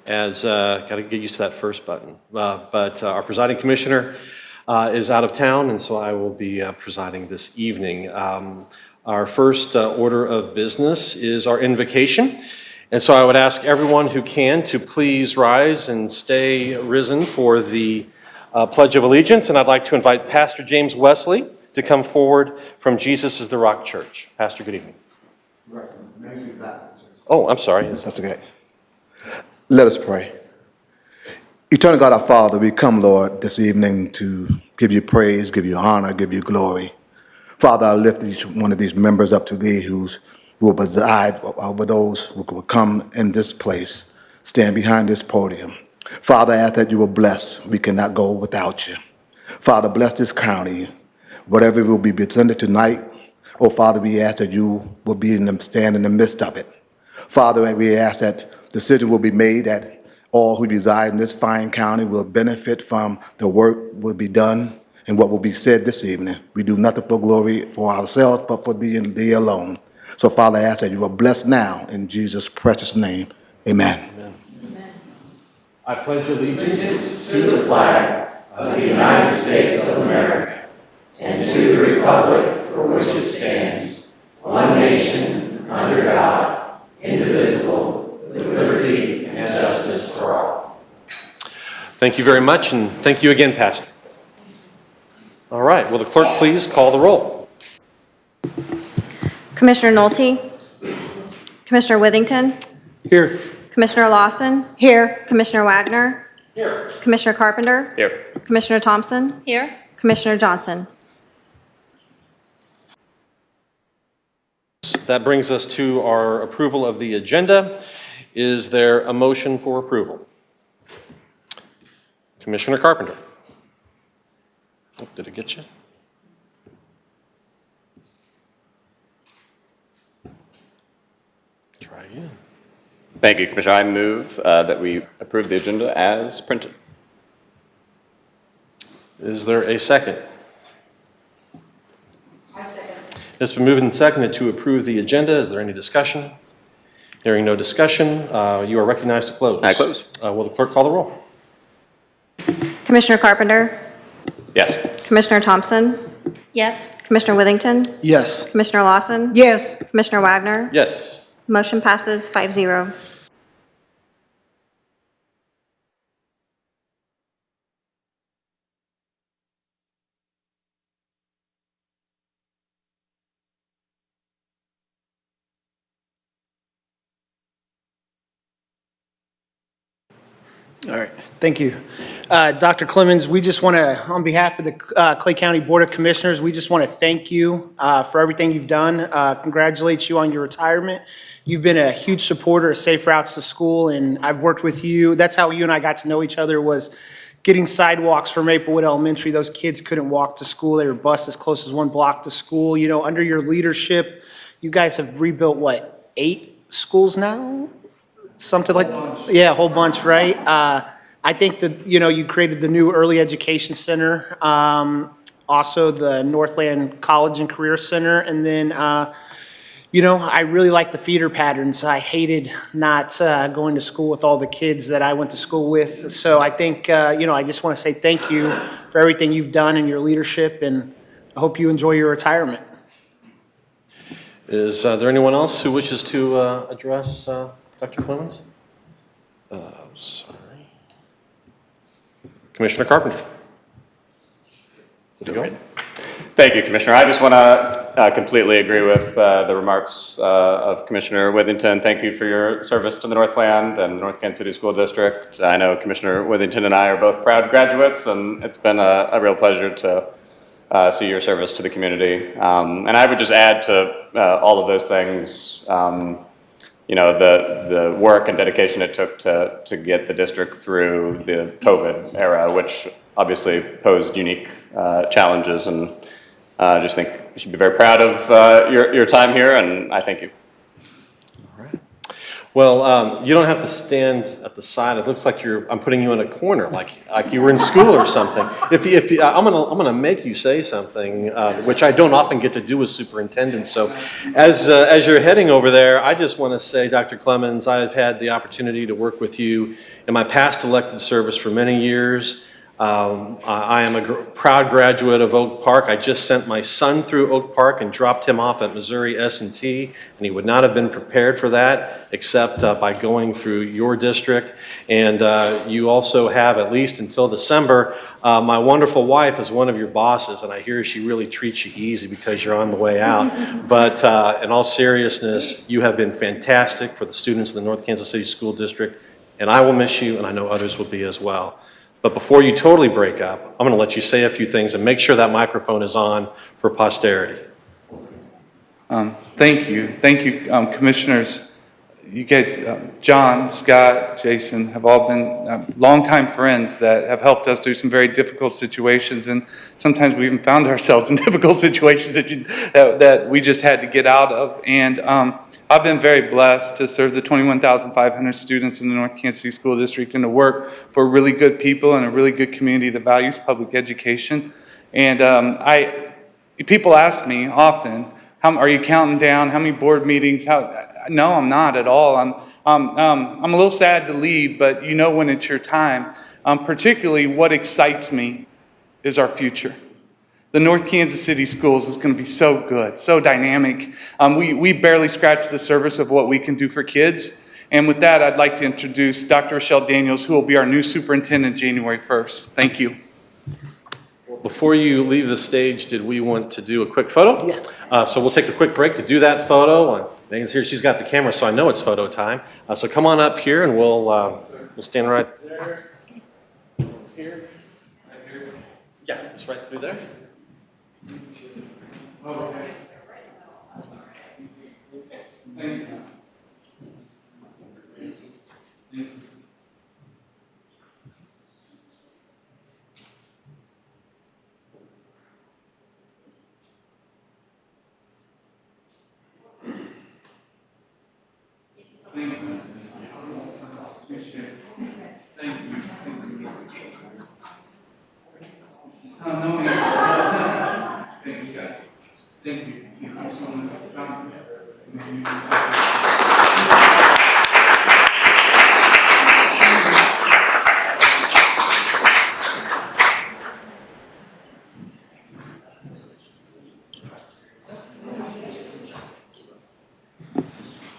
as got to get used to that first button. But our presiding commissioner is out of town, and so I will be presiding this evening. Our first order of business is our invocation. And so I would ask everyone who can to please rise and stay risen for the Pledge of Allegiance. And I'd like to invite Pastor James Wesley to come forward from Jesus is the Rock Church. Pastor, good evening. Oh, I'm sorry. That's okay. Let us pray. Eternal God, our Father, we come, Lord, this evening to give you praise, give you honor, give you glory. Father, I lift each one of these members up to thee who will preside over those who will come in this place, stand behind this podium. Father, I ask that you will bless. We cannot go without you. Father, bless this county. Whatever will be presented tonight, oh Father, we ask that you will stand in the midst of it. Father, we ask that decision will be made that all who reside in this fine county will benefit from the work will be done and what will be said this evening. We do nothing for glory for ourselves, but for thee and thee alone. So, Father, I ask that you are blessed now in Jesus' precious name. Amen. Amen. Amen. I pledge allegiance to the flag of the United States of America and to the republic for which it stands, one nation, under God, indivisible, with liberty and justice for all. Thank you very much, and thank you again, Pastor. All right, will the clerk please call the roll? Commissioner Nolte? Commissioner Withington? Here. Commissioner Lawson? Here. Commissioner Wagner? Here. Commissioner Carpenter? Here. Commissioner Thompson? Here. Commissioner Johnson? That brings us to our approval of the agenda. Is there a motion for approval? Commissioner Carpenter. Oh, did it get you? Try again. Thank you, Commissioner. I move that we approve the agenda as printed. Is there a second? I second. It's been moved and seconded to approve the agenda. Is there any discussion? Hearing no discussion, you are recognized to close. I close. Will the clerk call the roll? Commissioner Carpenter? Yes. Commissioner Thompson? Yes. Commissioner Withington? Yes. Commissioner Lawson? Yes. Commissioner Wagner? Yes. Motion passes 5-0. All right, thank you. Dr. Clemens, we just want to, on behalf of the Clay County Board of Commissioners, we just want to thank you for everything you've done. Congratulate you on your retirement. You've been a huge supporter of Safe Routes to School, and I've worked with you. That's how you and I got to know each other, was getting sidewalks for Maplewood Elementary. Those kids couldn't walk to school. They were bused as close as 1 block to school. You know, under your leadership, you guys have rebuilt, what, 8 schools now? Something like, yeah, a whole bunch, right? I think that, you know, you created the new Early Education Center, also the Northland College and Career Center, and then, you know, I really like the feeder patterns. I hated not going to school with all the kids that I went to school with. So I think, you know, I just want to say thank you for everything you've done and your leadership, and I hope you enjoy your retirement. Is there anyone else who wishes to address Dr. Clemens? Sorry. Commissioner Carpenter. Thank you, Commissioner. I just want to completely agree with the remarks of Commissioner Withington. Thank you for your service to the Northland and the North Kansas City School District. I know Commissioner Withington and I are both proud graduates, and it's been a real pleasure to see your service to the community. And I would just add to all of those things, you know, the work and dedication it took to get the district through the COVID era, which obviously posed unique challenges, and I just think you should be very proud of your time here, and I thank you. All right. Well, you don't have to stand at the side. It looks like I'm putting you in a corner, like you were in school or something. I'm gonna make you say something, which I don't often get to do as superintendent. So, as you're heading over there, I just want to say, Dr. Clemens, I've had the opportunity to work with you in my past elected service for many years. I am a proud graduate of Oak Park. I just sent my son through Oak Park and dropped him off at Missouri S&T, and he would not have been prepared for that except by going through your district. And you also have, at least until December, my wonderful wife is one of your bosses, and I hear she really treats you easy because you're on the way out. But in all seriousness, you have been fantastic for the students of the North Kansas City School District, and I will miss you, and I know others will be as well. But before you totally break up, I'm going to let you say a few things and make sure that microphone is on for posterity. Thank you, commissioners. You guys, John, Scott, Jason, have all been longtime friends that have helped us through some very difficult situations, and sometimes we even found ourselves in difficult situations that we just had to get out of. And I've been very blessed to serve the 21,500 students in the North Kansas City School District and to work for really good people and a really good community that values public education. And people ask me often, are you counting down? How many board meetings? No, I'm not at all. I'm a little sad to leave, but you know when it's your time. Particularly what excites me is our future. The North Kansas City Schools is going to be so good, so dynamic. We barely scratched the surface of what we can do for kids. And with that, I'd like to introduce Dr. Rochelle Daniels, who will be our new superintendent January 1st. Thank you. Before you leave the stage, did we want to do a quick photo? Yes. So we'll take a quick break to do that photo. Megan's here, she's got the camera, so I know it's photo time. So come on up here and we'll stand right there. Here. Yeah, just right through there. Thank you. Thanks, Scott. Thank you. Thank you so much.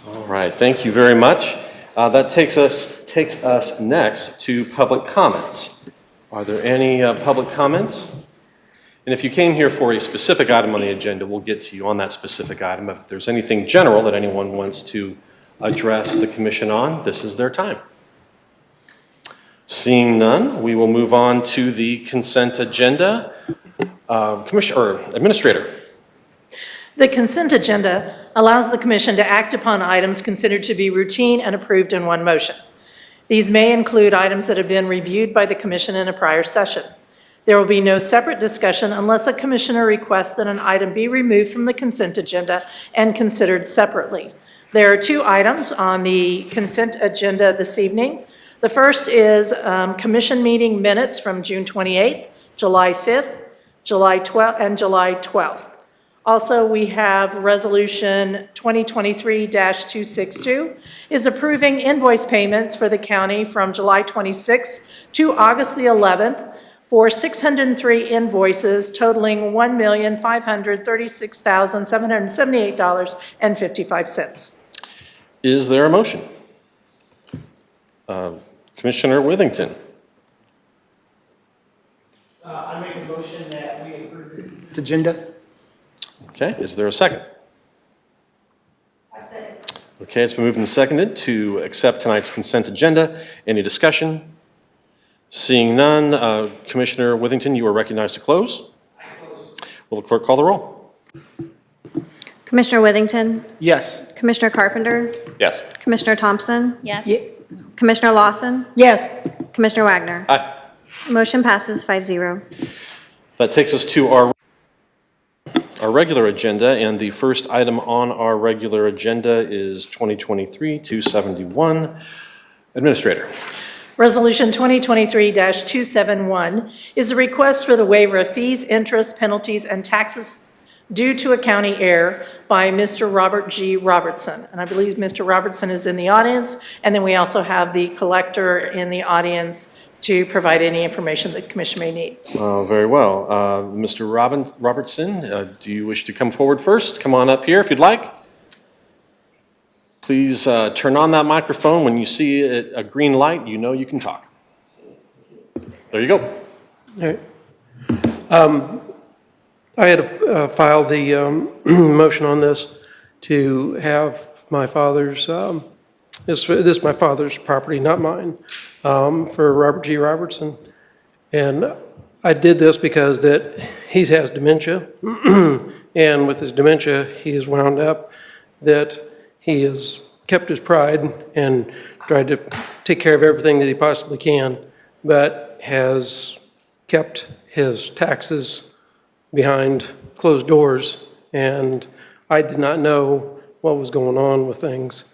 All right, thank you very much. That takes us next to public comments. Are there any public comments? And if you came here for a specific item on the agenda, we'll get to you on that specific item. If there's anything general that anyone wants to address the commission on, this is their time. Seeing none, we will move on to the consent agenda. Administrator. The consent agenda allows the commission to act upon items considered to be routine and approved in one motion. These may include items that have been reviewed by the commission in a prior session. There will be no separate discussion unless a commissioner requests that an item be removed from the consent agenda and considered separately. There are two items on the consent agenda this evening. The first is commission meeting minutes from June 28th, July 5th, July 12th, and July 12th. Also, we have Resolution 2023-262 is approving invoice payments for the county from July 26th to August the 11th for 603 invoices totaling $1,536,778.55. Is there a motion? Commissioner Withington. I make a motion that we approve the consent agenda. Okay, is there a second? I second. Okay, it's been moved and seconded to accept tonight's consent agenda. Any discussion? Seeing none, Commissioner Withington, you are recognized to close. I close. Will the clerk call the roll? Commissioner Withington, Yes. Commissioner Carpenter, Yes. Commissioner Thompson, Yes. Commissioner Lawson, Yes. Commissioner Wagner. Aye. Motion passes 5-0. That takes us to our our regular agenda, and the first item on our regular agenda is 2023-271. Administrator. Resolution 2023-271 is a request for the waiver of fees, interest, penalties, and taxes due to a county error by Mr. Robert G. Robertson. And I believe Mr. Robertson is in the audience, and then we also have the collector in the audience to provide any information that the commission may need. Very well. Mr. Robertson, do you wish to come forward first? Come on up here if you'd like. Please turn on that microphone. When you see a green light, you know you can talk. There you go. All right. I had filed the motion on this to have my father's, this is my father's property, not mine, for Robert G. Robertson. And I did this because that he has dementia, and with his dementia, he is wound up that he has kept his pride and tried to take care of everything that he possibly can, but has kept his taxes behind closed doors, and I did not know what was going on with things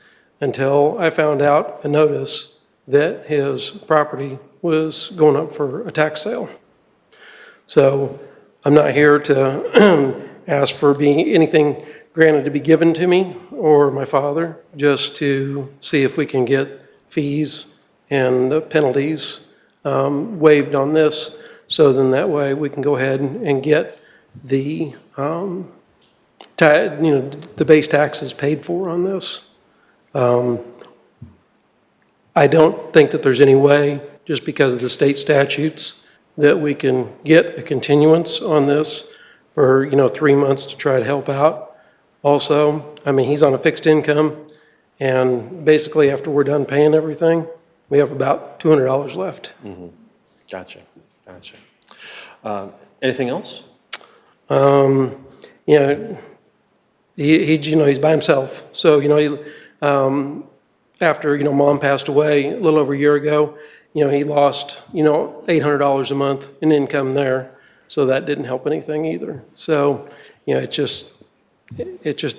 until I found out a notice that his property was going up for a tax sale. So I'm not here to ask for anything granted to be given to me or my father, just to see if we can get fees and penalties waived on this, so then that way we can go ahead and get the, the base taxes paid for on this. I don't think that there's any way, just because of the state statutes, that we can get a continuance on this for, 3 months to try to help out. Also, I mean, he's on a fixed income, and basically after we're done paying everything, we have about $200 left. Mm-hmm. Gotcha. Anything else? He's by himself. So, after, Mom passed away a little over a year ago, he lost, $800 a month in income there. So that didn't help anything either. So, it's just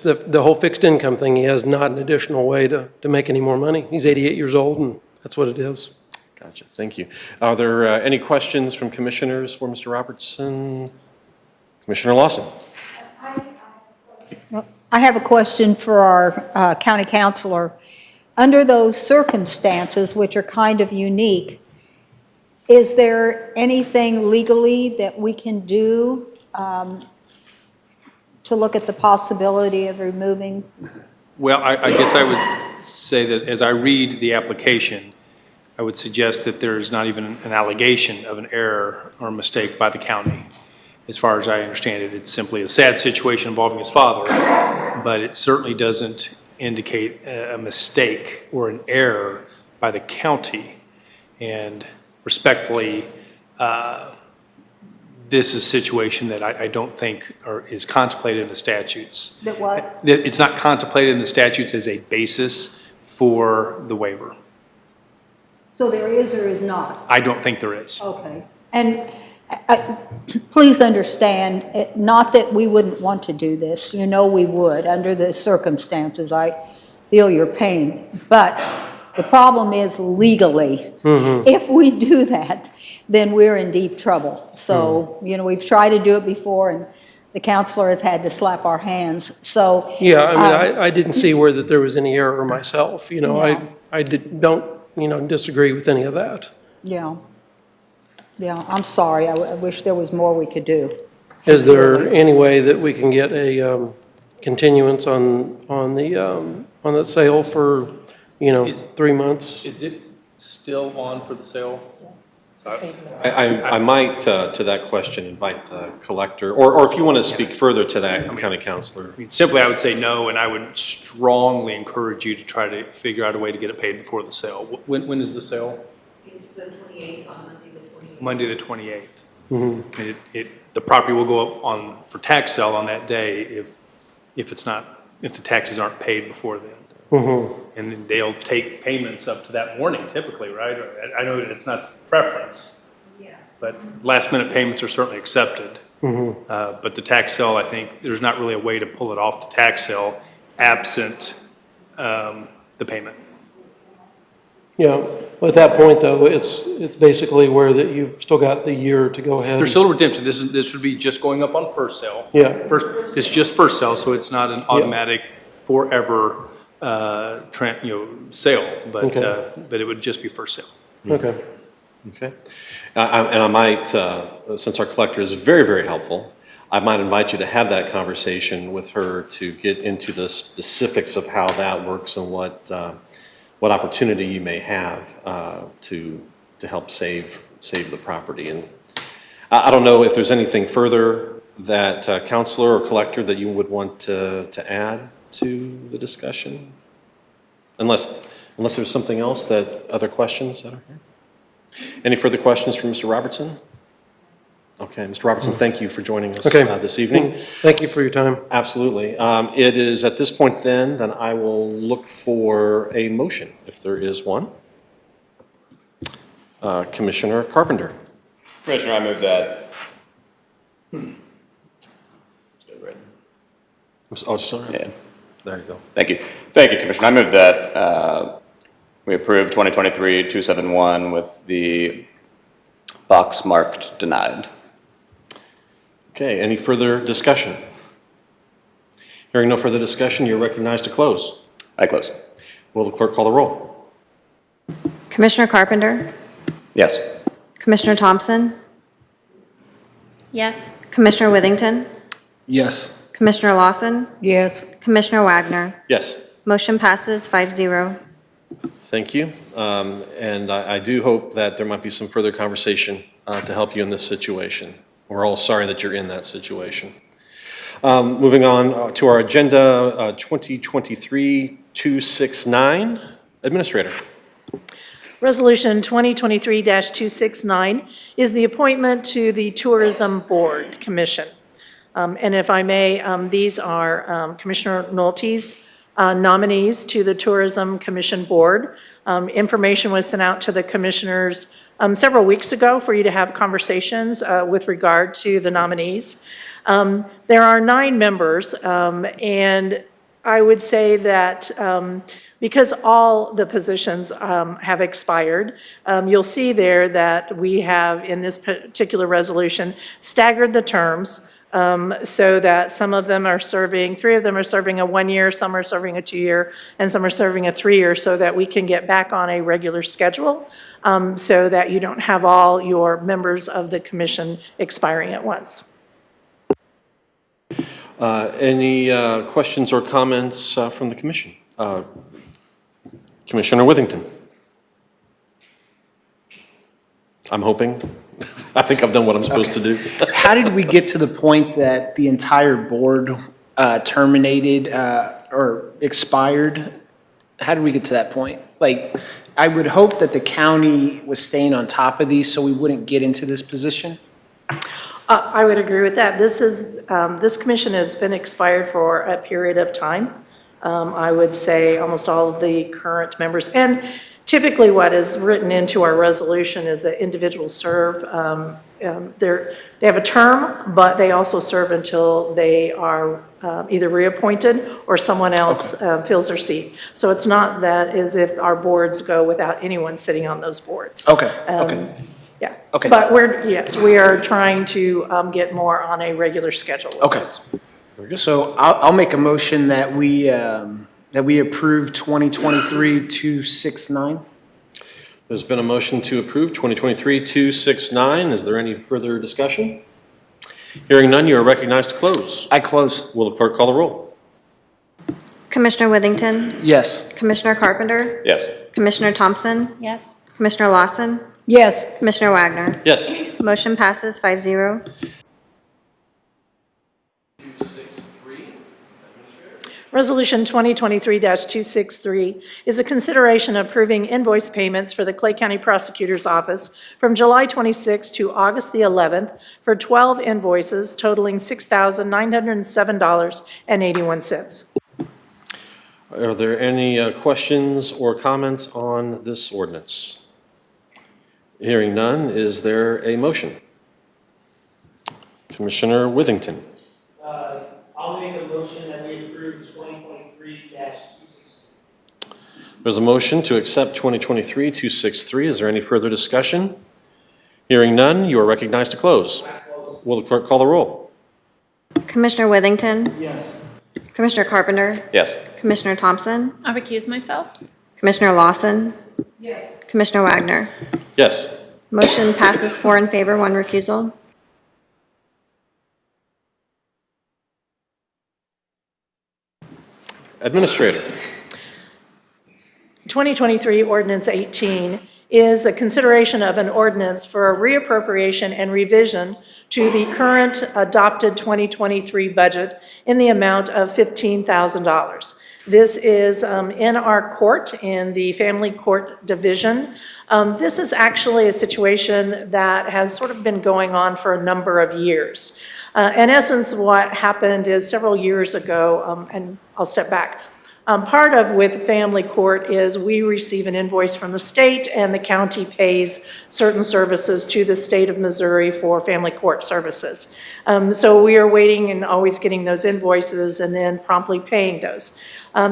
the whole fixed income thing. He has not an additional way to make any more money. He's 88 years old, and that's what it is. Gotcha. Thank you. Are there any questions from commissioners for Mr. Robertson? Commissioner Lawson. I have a question for our county councilor. Under those circumstances, which are kind of unique, is there anything legally that we can do to look at the possibility of removing? Well, I guess I would say that as I read the application, I would suggest that there is not even an allegation of an error or mistake by the county. As far as I understand it, it's simply a sad situation involving his father, but it certainly doesn't indicate a mistake or an error by the county. And respectfully, this is a situation that I don't think is contemplated in the statutes. That what? It's not contemplated in the statutes as a basis for the waiver. So there is or is not? I don't think there is. Okay. And please understand, not that we wouldn't want to do this. We would, under the circumstances. I feel your pain. But the problem is legally, if we do that, then we're in deep trouble. So, we've tried to do it before, and the counselor has had to slap our hands. So Yeah, I didn't see where that there was any error myself. Yeah. I don't disagree with any of that. Yeah, I'm sorry. I wish there was more we could do. Is there any way that we can get a continuance on the sale for, 3 months? Is it still on for the sale? I might, to that question, invite the collector, or if you want to speak further to that, County Councilor. Simply, I would say no, and I would strongly encourage you to try to figure out a way to get it paid before the sale. When is the sale? It's the 28th, on Monday, the 28th. And the property will go up for tax sale on that day if the taxes aren't paid before then. And then they'll take payments up to that morning typically, right? I know it's not preference, but last minute payments are certainly accepted. But the tax sale, I think, there's not really a way to pull it off the tax sale absent the payment. Yeah, at that point, though, it's basically where that you've still got the year to go ahead. There's still a redemption. This would be just going up on first sale. Yeah. It's just first sale, so it's not an automatic forever, sale, but it would just be first sale. Okay. Okay. And I might, since our collector is very, very helpful, I might invite you to have that conversation with her to get into the specifics of how that works and what opportunity you may have to help save the property. And I don't know if there's anything further that counselor or collector that you would want to add to the discussion? Unless there's something else other questions that are here? Any further questions from Mr. Robertson? Okay, Mr. Robertson, thank you for joining us this evening. Thank you for your time. Absolutely. It is at this point then I will look for a motion, if there is one. Commissioner Carpenter. Commissioner, I move that. Oh, sorry. Yeah. There you go. Thank you. Thank you, Commissioner. I move that we approve 2023-271 with the box marked denied. Okay, any further discussion? Hearing no further discussion, you're recognized to close. I close. Will the clerk call the roll? Commissioner Carpenter? Yes. Commissioner Thompson? Yes. Commissioner Withington? Yes. Commissioner Lawson? Yes. Commissioner Wagner? Yes. Motion passes 5-0. Thank you. And I do hope that there might be some further conversation to help you in this situation. We're all sorry that you're in that situation. Moving on to our agenda, 2023-269. Administrator. Resolution 2023-269 is the appointment to the Tourism Board Commission. And if I may, these are Commissioner Nolte's nominees to the Tourism Commission Board. Information was sent out to the commissioners several weeks ago for you to have conversations with regard to the nominees. There are 9 members, and I would say that because all the positions have expired, you'll see there that we have, in this particular resolution, staggered the terms so that some of them are serving, 3 of them are serving a 1-year, some are serving a 2-year, and some are serving a 3-year, so that we can get back on a regular schedule so that you don't have all your members of the commission expiring at once. Any questions or comments from the commission? Commissioner Withington. I'm hoping. I think I've done what I'm supposed to do. How did we get to the point that the entire board terminated or expired? How did we get to that point? Like, I would hope that the county was staying on top of these so we wouldn't get into this position. I would agree with that. This commission has been expired for a period of time. I would say almost all of the current members. And typically what is written into our resolution is that individuals serve, they have a term, but they also serve until they are either reappointed or someone else fills their seat. So it's not that as if our boards go without anyone sitting on those boards. Okay. Yeah. Okay. But we are trying to get more on a regular schedule with this. So I'll make a motion that we approve 2023-269. There's been a motion to approve 2023-269. Is there any further discussion? Hearing none, you are recognized to close. I close. Will the clerk call the roll? Commissioner Withington? Yes. Commissioner Carpenter? Yes. Commissioner Thompson? Yes. Commissioner Lawson? Yes. Commissioner Wagner? Yes. Motion passes 5-0. Resolution 2023-263 is a consideration approving invoice payments for the Clay County Prosecutor's Office from July 26th to August the 11th for 12 invoices totaling $6,907.81. Are there any questions or comments on this ordinance? Hearing none, is there a motion? Commissioner Withington. I'll make a motion that we approve 2023-260. There's a motion to accept 2023-263. Is there any further discussion? Hearing none, you are recognized to close. Will the clerk call the roll? Commissioner Withington, Yes. Commissioner Carpenter, Yes. Commissioner Thompson, I recuse myself. Commissioner Lawson, Yes. Commissioner Wagner. Yes. Motion passes 4 in favor, 1 recusal. Administrator. 2023 Ordinance 18 is a consideration of an ordinance for a reappropriation and revision to the current adopted 2023 budget in the amount of $15,000. This is in our court, in the Family Court Division. This is actually a situation that has sort of been going on for a number of years. In essence, what happened is several years ago, and I'll step back, part of with family court is we receive an invoice from the state and the county pays certain services to the state of Missouri for family court services. So we are waiting and always getting those invoices and then promptly paying those.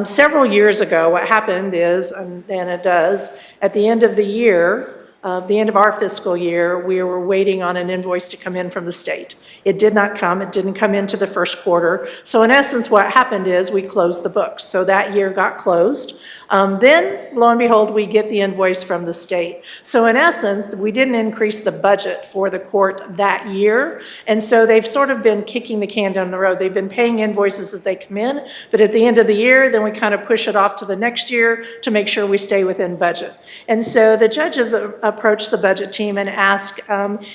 Several years ago, what happened is, and it does, at the end of the year, the end of our fiscal year, we were waiting on an invoice to come in from the state. It did not come. It didn't come into the first quarter. So in essence, what happened is we closed the books. So that year got closed. Then, lo and behold, we get the invoice from the state. So in essence, we didn't increase the budget for the court that year. And so they've sort of been kicking the can down the road. They've been paying invoices as they come in, but at the end of the year, then we kind of push it off to the next year to make sure we stay within budget. And so the judges approached the budget team and asked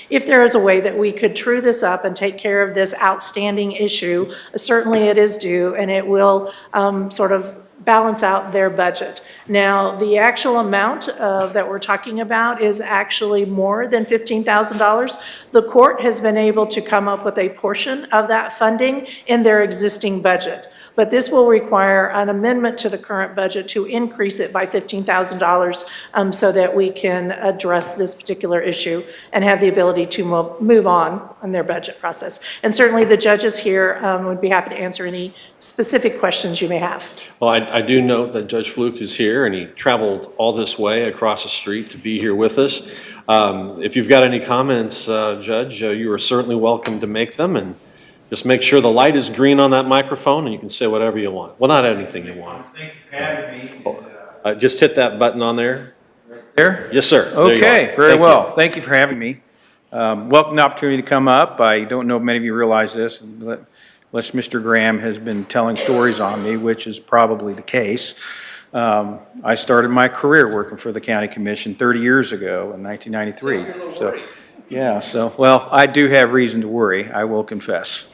if there is a way that we could true this up and take care of this outstanding issue. Certainly it is due, and it will sort of balance out their budget. Now, the actual amount that we're talking about is actually more than $15,000. The court has been able to come up with a portion of that funding in their existing budget. But this will require an amendment to the current budget to increase it by $15,000 so that we can address this particular issue and have the ability to move on their budget process. And certainly the judges here would be happy to answer any specific questions you may have. Well, I do note that Judge Fluke is here, and he traveled all this way across the street to be here with us. If you've got any comments, Judge, you are certainly welcome to make them, and just make sure the light is green on that microphone, and you can say whatever you want. Well, not anything you want. Thank you for having me. Just hit that button on there. There? Yes, sir. There you Okay, are. very Thank you. well. Thank you for having me. Welcome the opportunity to come up. I don't know if many of you realize this, unless Mr. Graham has been telling stories on me, which is probably the case. I started my career working for the County Commission 30 years ago in 1993. So, yeah, well, I do have reason to worry, I will confess.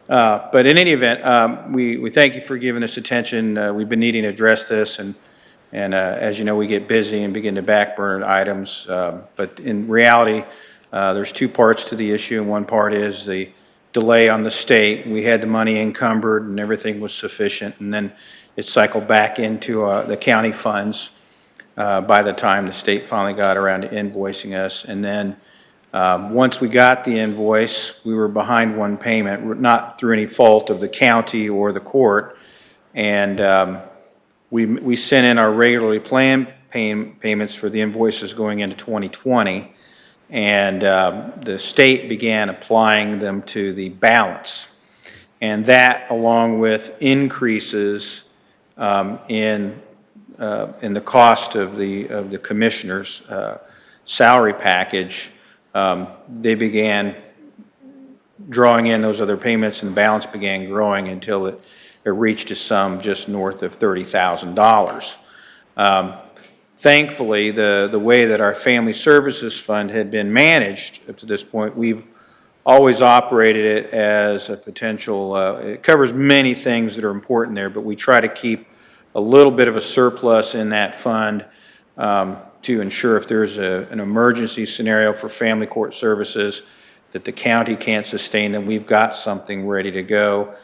But in any event, we thank you for giving us attention. We've been needing to address this, and as you know, we get busy and begin to backburn items. But in reality, there's two parts to the issue, and one part is the delay on the state. We had the money encumbered and everything was sufficient, and then it cycled back into the county funds by the time the state finally got around to invoicing us. And then once we got the invoice, we were behind one payment, not through any fault of the county or the court, and we sent in our regularly planned payments for the invoices going into 2020, and the state began applying them to the balance. And that, along with increases in the cost of the commissioner's salary package, they began drawing in those other payments, and the balance began growing until it reached a sum just north of $30,000. Thankfully, the way that our Family Services Fund had been managed up to this point, we've always operated it as a potential, it covers many things that are important there, but we try to keep a little bit of a surplus in that fund to ensure if there's an emergency scenario for family court services that the county can't sustain, then we've got something ready to go.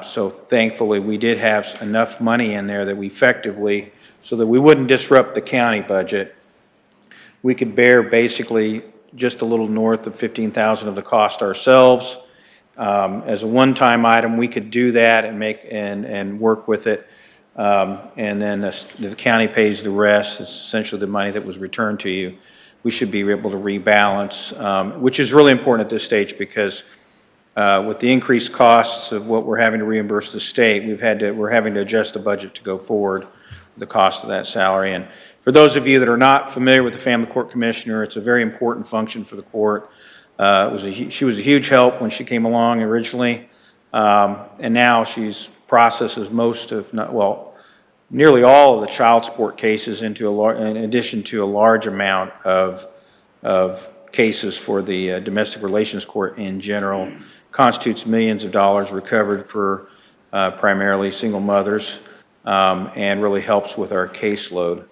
So thankfully, we did have enough money in there that we effectively, so that we wouldn't disrupt the county budget, we could bear basically just a little north of $15,000 of the cost ourselves, as a one-time item, we could do that and and work with it. And then the county pays the rest. It's essentially the money that was returned to you. We should be able to rebalance, which is really important at this stage because with the increased costs of what we're having to reimburse the state, we're having to adjust the budget to go forward, the cost of that salary. And for those of you that are not familiar with the Family Court Commissioner, it's a very important function for the court. She was a huge help when she came along originally, and now she's processes most of, nearly all of the child support cases in addition to a large amount of cases for the domestic relations court in general. Constitutes millions of dollars recovered for primarily single mothers, and really helps with our caseload.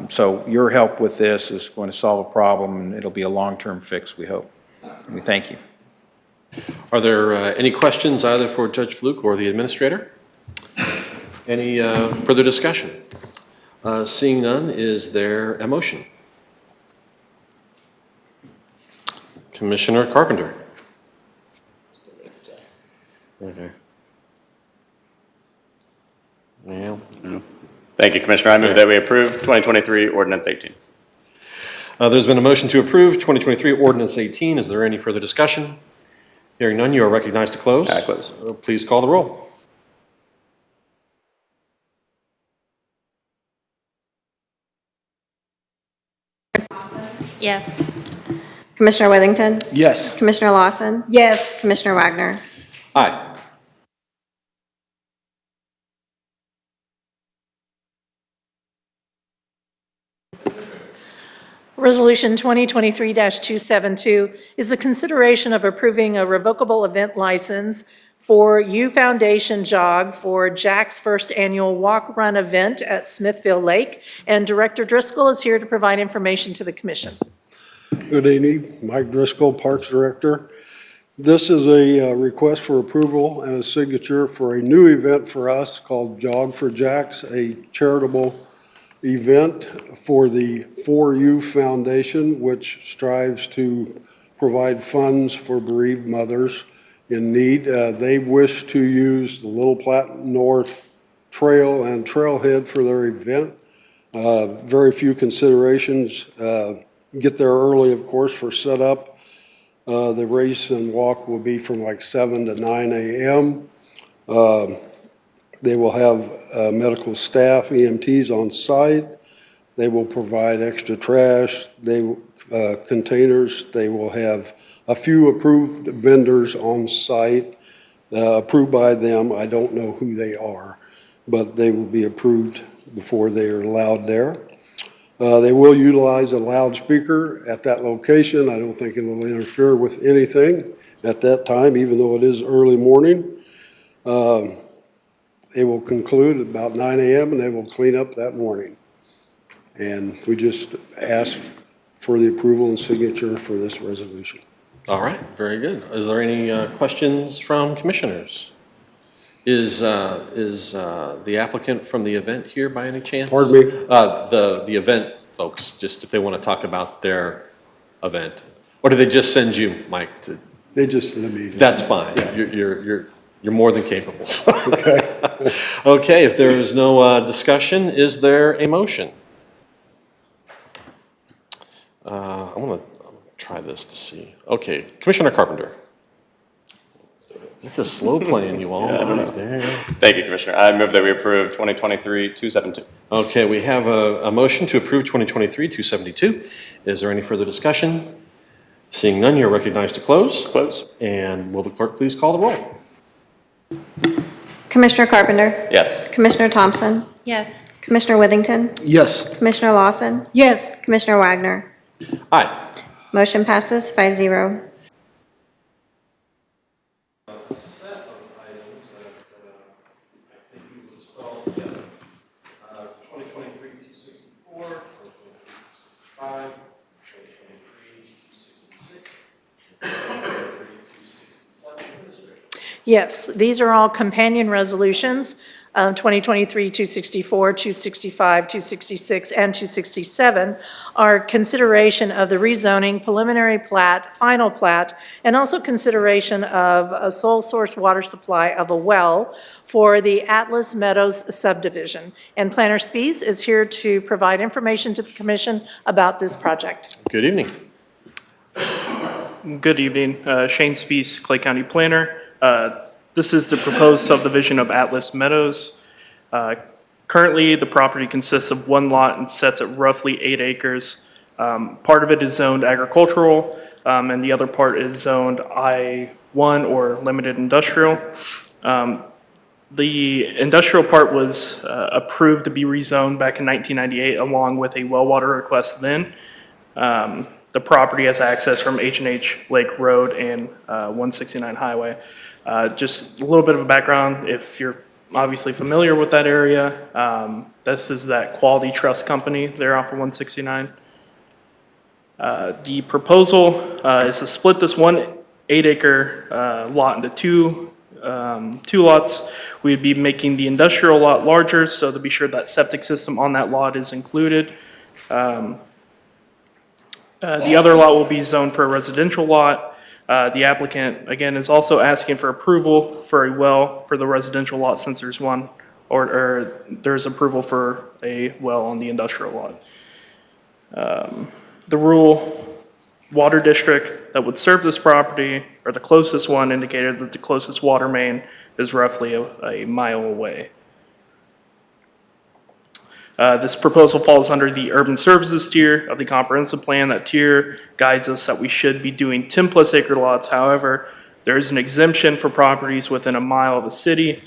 So your help with this is going to solve a problem, and it'll be a long-term fix, we hope. We thank you. Are there any questions either for Judge Fluke or the administrator? Any further discussion? Seeing none, is there a motion? Commissioner Carpenter. Okay. Yeah. Thank you, Commissioner. I move that we approve 2023 Ordinance 18. There's been a motion to approve 2023 Ordinance 18. Is there any further discussion? Hearing none, you are recognized to close. I close. Please call the roll. Yes. Commissioner Withington? Yes. Commissioner Lawson? Yes. Commissioner Wagner? Aye. Resolution 2023-272 is a consideration of approving a revocable event license for U Foundation Jog for Jack's first annual walk run event at Smithfield Lake. And Director Driscoll is here to provide information to the commission. Good evening, Mike Driscoll, Parks Director. This is a request for approval and a signature for a new event for us called Jog for Jacks, a charitable event for the 4U Foundation, which strives to provide funds for bereaved mothers in need. They wish to use the Little Platte North Trail and Trailhead for their event. Very few considerations. Get there early, of course, for setup. The race and walk will be from like 7 to 9 a.m. They will have medical staff, EMTs on site. They will provide extra trash, containers. They will have a few approved vendors on site, approved by them. I don't know who they are, but they will be approved before they are allowed there. They will utilize a loudspeaker at that location. I don't think it will interfere with anything at that time, even though it is early morning. It will conclude at about 9 a.m. and they will clean up that morning. And we just ask for the approval and signature for this resolution. All right, very good. Is there any questions from commissioners? Is the applicant from the event here by any chance? Pardon me? The event folks, just if they want to talk about their event. Or did they just send you, Mike? They just sent me. That's fine. Yeah. You're more than capable. Okay. Okay, if there is no discussion, is there a motion? I want to try this to see. Okay, Commissioner Carpenter. It's just slow playing you all. There you go. Thank you, Commissioner. I move that we approve 2023-272. Okay, we have a motion to approve 2023-272. Is there any further discussion? Seeing none, you're recognized to close. Close. And will the clerk please call the roll? Commissioner Carpenter? Yes. Commissioner Thompson? Yes. Commissioner Withington? Yes. Commissioner Lawson? Yes. Commissioner Wagner? Aye. Motion passes 5-0. Yes, these are all companion resolutions. 2023-264, 265, 266, and 267 are consideration of the rezoning, preliminary plat, final plat, and also consideration of a sole source water supply of a well for the Atlas Meadows subdivision. And Planner Spies is here to provide information to the commission about this project. Good evening. Good evening. Shane Spees, Clay County Planner. This is the proposed subdivision of Atlas Meadows. Currently, the property consists of one lot and sets at roughly 8 acres. Part of it is zoned agricultural, and the other part is zoned I-1 or limited industrial. The industrial part was approved to be rezoned back in 1998 along with a well water request then. The property has access from H&H Lake Road and 169 Highway. Just a little bit of a background, if you're obviously familiar with that area, this is that Quality Trust Company there off of 169. The proposal is to split this 1 8-acre lot into two lots. We'd be making the industrial lot larger, so to be sure that septic system on that lot is included. The other lot will be zoned for a residential lot. The applicant, again, is also asking for approval for a well for the residential lot since there's one, or there's approval for a well on the industrial lot. The rural water district that would serve this property, or the closest one, indicated that the closest water main is roughly a mile away. This proposal falls under the urban services tier of the comprehensive plan. That tier guides us that we should be doing 10+ acre lots. However, there is an exemption for properties within a mile of a city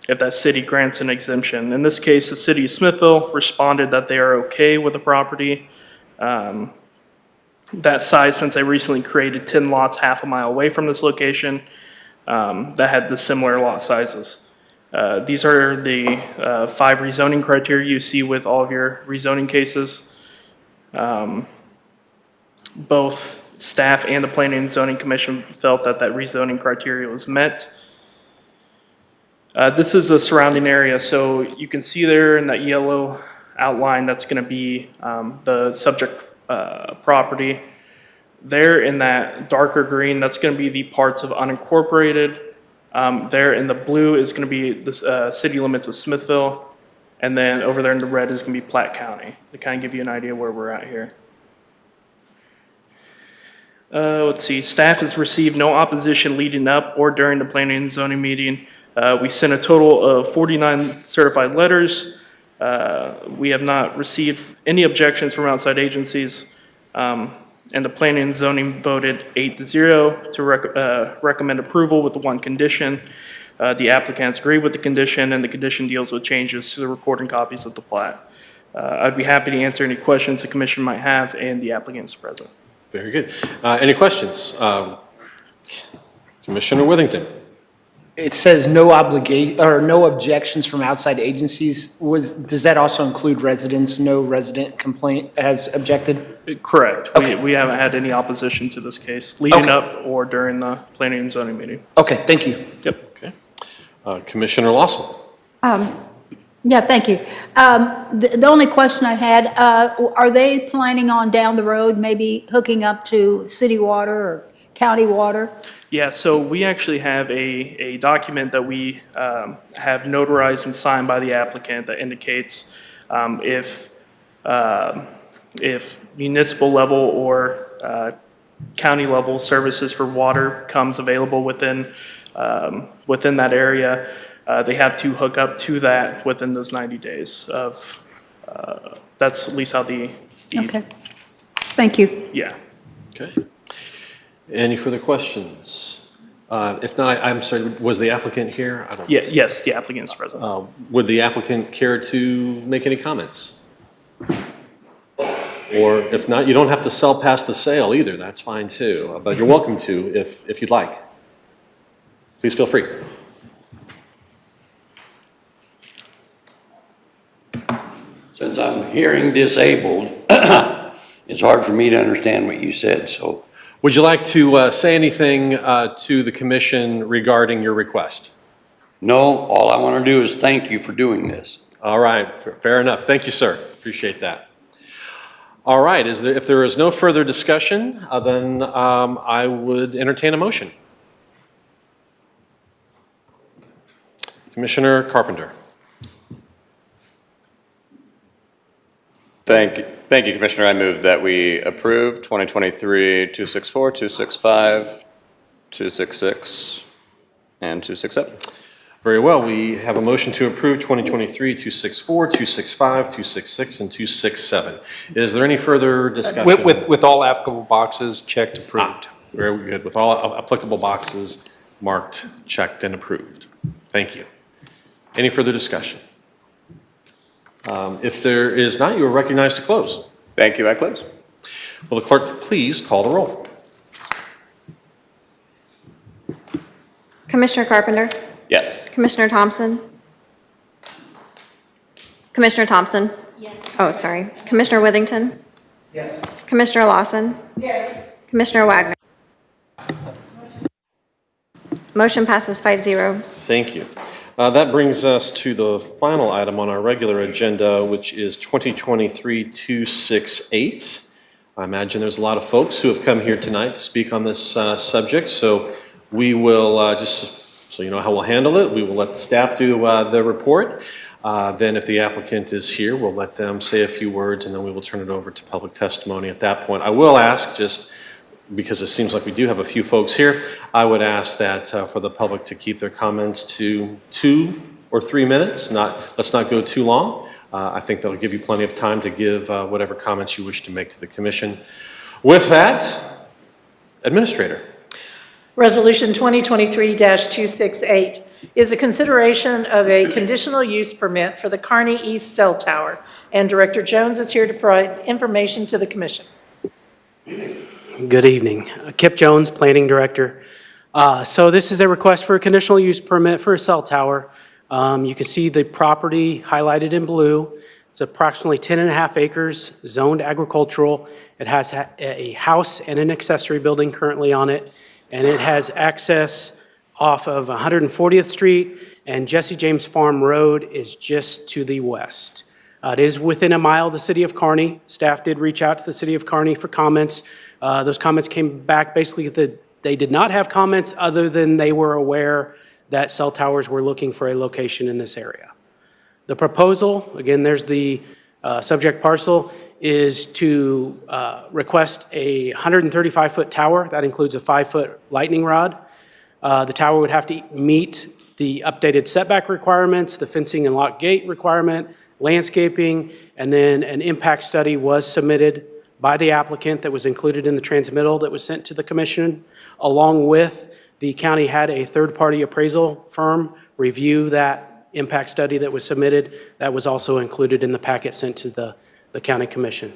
if that city grants an exemption. In this case, the city of Smithville responded that they are okay with the property that size, since they recently created 10 lots half a mile away from this location that had the similar lot sizes. These are the 5 rezoning criteria you see with all of your rezoning cases. Both staff and the Planning and Zoning Commission felt that that rezoning criteria was met. This is the surrounding area, so you can see there in that yellow outline that's going to be the subject property. There in that darker green, that's going to be the parts of unincorporated. There in the blue is going to be the city limits of Smithville, and then over there in the red is going to be Platte County, to kind of give you an idea where we're at here. Let's see, staff has received no opposition leading up or during the planning and zoning meeting. We sent a total of 49 certified letters. We have not received any objections from outside agencies. And the planning and zoning voted 8-0 to recommend approval with the one condition. The applicants agree with the condition, and the condition deals with changes to the recording copies of the plat. I'd be happy to answer any questions the commission might have, and the applicant's present. Very good. Any questions? Commissioner Withington. It says no obligation, or no objections from outside agencies. Does that also include residents? No resident complaint has objected? Correct. Okay. We haven't had any opposition to this case leading up or during the planning and zoning meeting. Okay, thank you. Yep. Okay. Commissioner Lawson. Yeah, thank you. The only question I had, are they planning on down the road maybe hooking up to city water or county water? Yeah, so we actually have a document that we have notarized and signed by the applicant that indicates if municipal level or county level services for water comes available within that area, they have to hook up to that within those 90 days of, that's at least how the Okay, thank you. yeah. Okay. Any further questions? If not, I'm sorry, was the applicant here? I don't. Yeah, yes, the applicant is present. Would the applicant care to make any comments? Or if not, you don't have to sell past the sale either, that's fine too, but you're welcome to if you'd like. Please feel free. Since I'm hearing disabled, it's hard for me to understand what you said, so. Would you like to say anything to the commission regarding your request? No, all I want to do is thank you for doing this. All right, fair enough. Thank you, sir. Appreciate that. All right, if there is no further discussion, then I would entertain a motion. Commissioner Carpenter. Thank you, Commissioner. I move that we approve 2023-264, 265, 266, and 267. Very well. We have a motion to approve 2023-264, 265, 266, and 267. Is there any further discussion? With all applicable boxes checked, approved. Very good. With all applicable boxes marked, checked, and approved. Thank you. Any further discussion? If there is not, you are recognized to close. Thank you. I close. Will the clerk please call the roll? Commissioner Carpenter? Yes. Commissioner Thompson? Commissioner Thompson? Yes. Oh, sorry. Commissioner Withington? Yes. Commissioner Lawson? Yes. Commissioner Wagner? Motion passes 5-0. Thank you. That brings us to the final item on our regular agenda, which is 2023-268. I imagine there's a lot of folks who have come here tonight to speak on this subject, so we will, just so you know how we'll handle it, we will let the staff do the report. Then if the applicant is here, we'll let them say a few words, and then we will turn it over to public testimony at that point. I will ask, just because it seems like we do have a few folks here, I would ask that for the public to keep their comments to 2 or 3 minutes. Let's not go too long. I think that'll give you plenty of time to give whatever comments you wish to make to the commission. With that, Administrator. Resolution 2023-268 is a consideration of a conditional use permit for the Kearney East Cell Tower, and Director Jones is here to provide information to the commission. Good evening. Kip Jones, Planning Director. So this is a request for a conditional use permit for a cell tower. You can see the property highlighted in blue. It's approximately 10.5 acres, zoned agricultural. It has a house and an accessory building currently on it, and it has access off of 140th Street, and Jesse James Farm Road is just to the west. It is within a mile of the city of Kearney. Staff did reach out to the city of Kearney for comments. Those comments came back basically that they did not have comments other than they were aware that cell towers were looking for a location in this area. The proposal, again, there's the subject parcel, is to request a 135-foot tower. That includes a 5-foot lightning rod. The tower would have to meet the updated setback requirements, the fencing and lock gate requirement, landscaping, and then an impact study was submitted by the applicant that was included in the transmittal that was sent to the commission. Along with, the county had a third-party appraisal firm review that impact study that was submitted. That was also included in the packet sent to the county commission.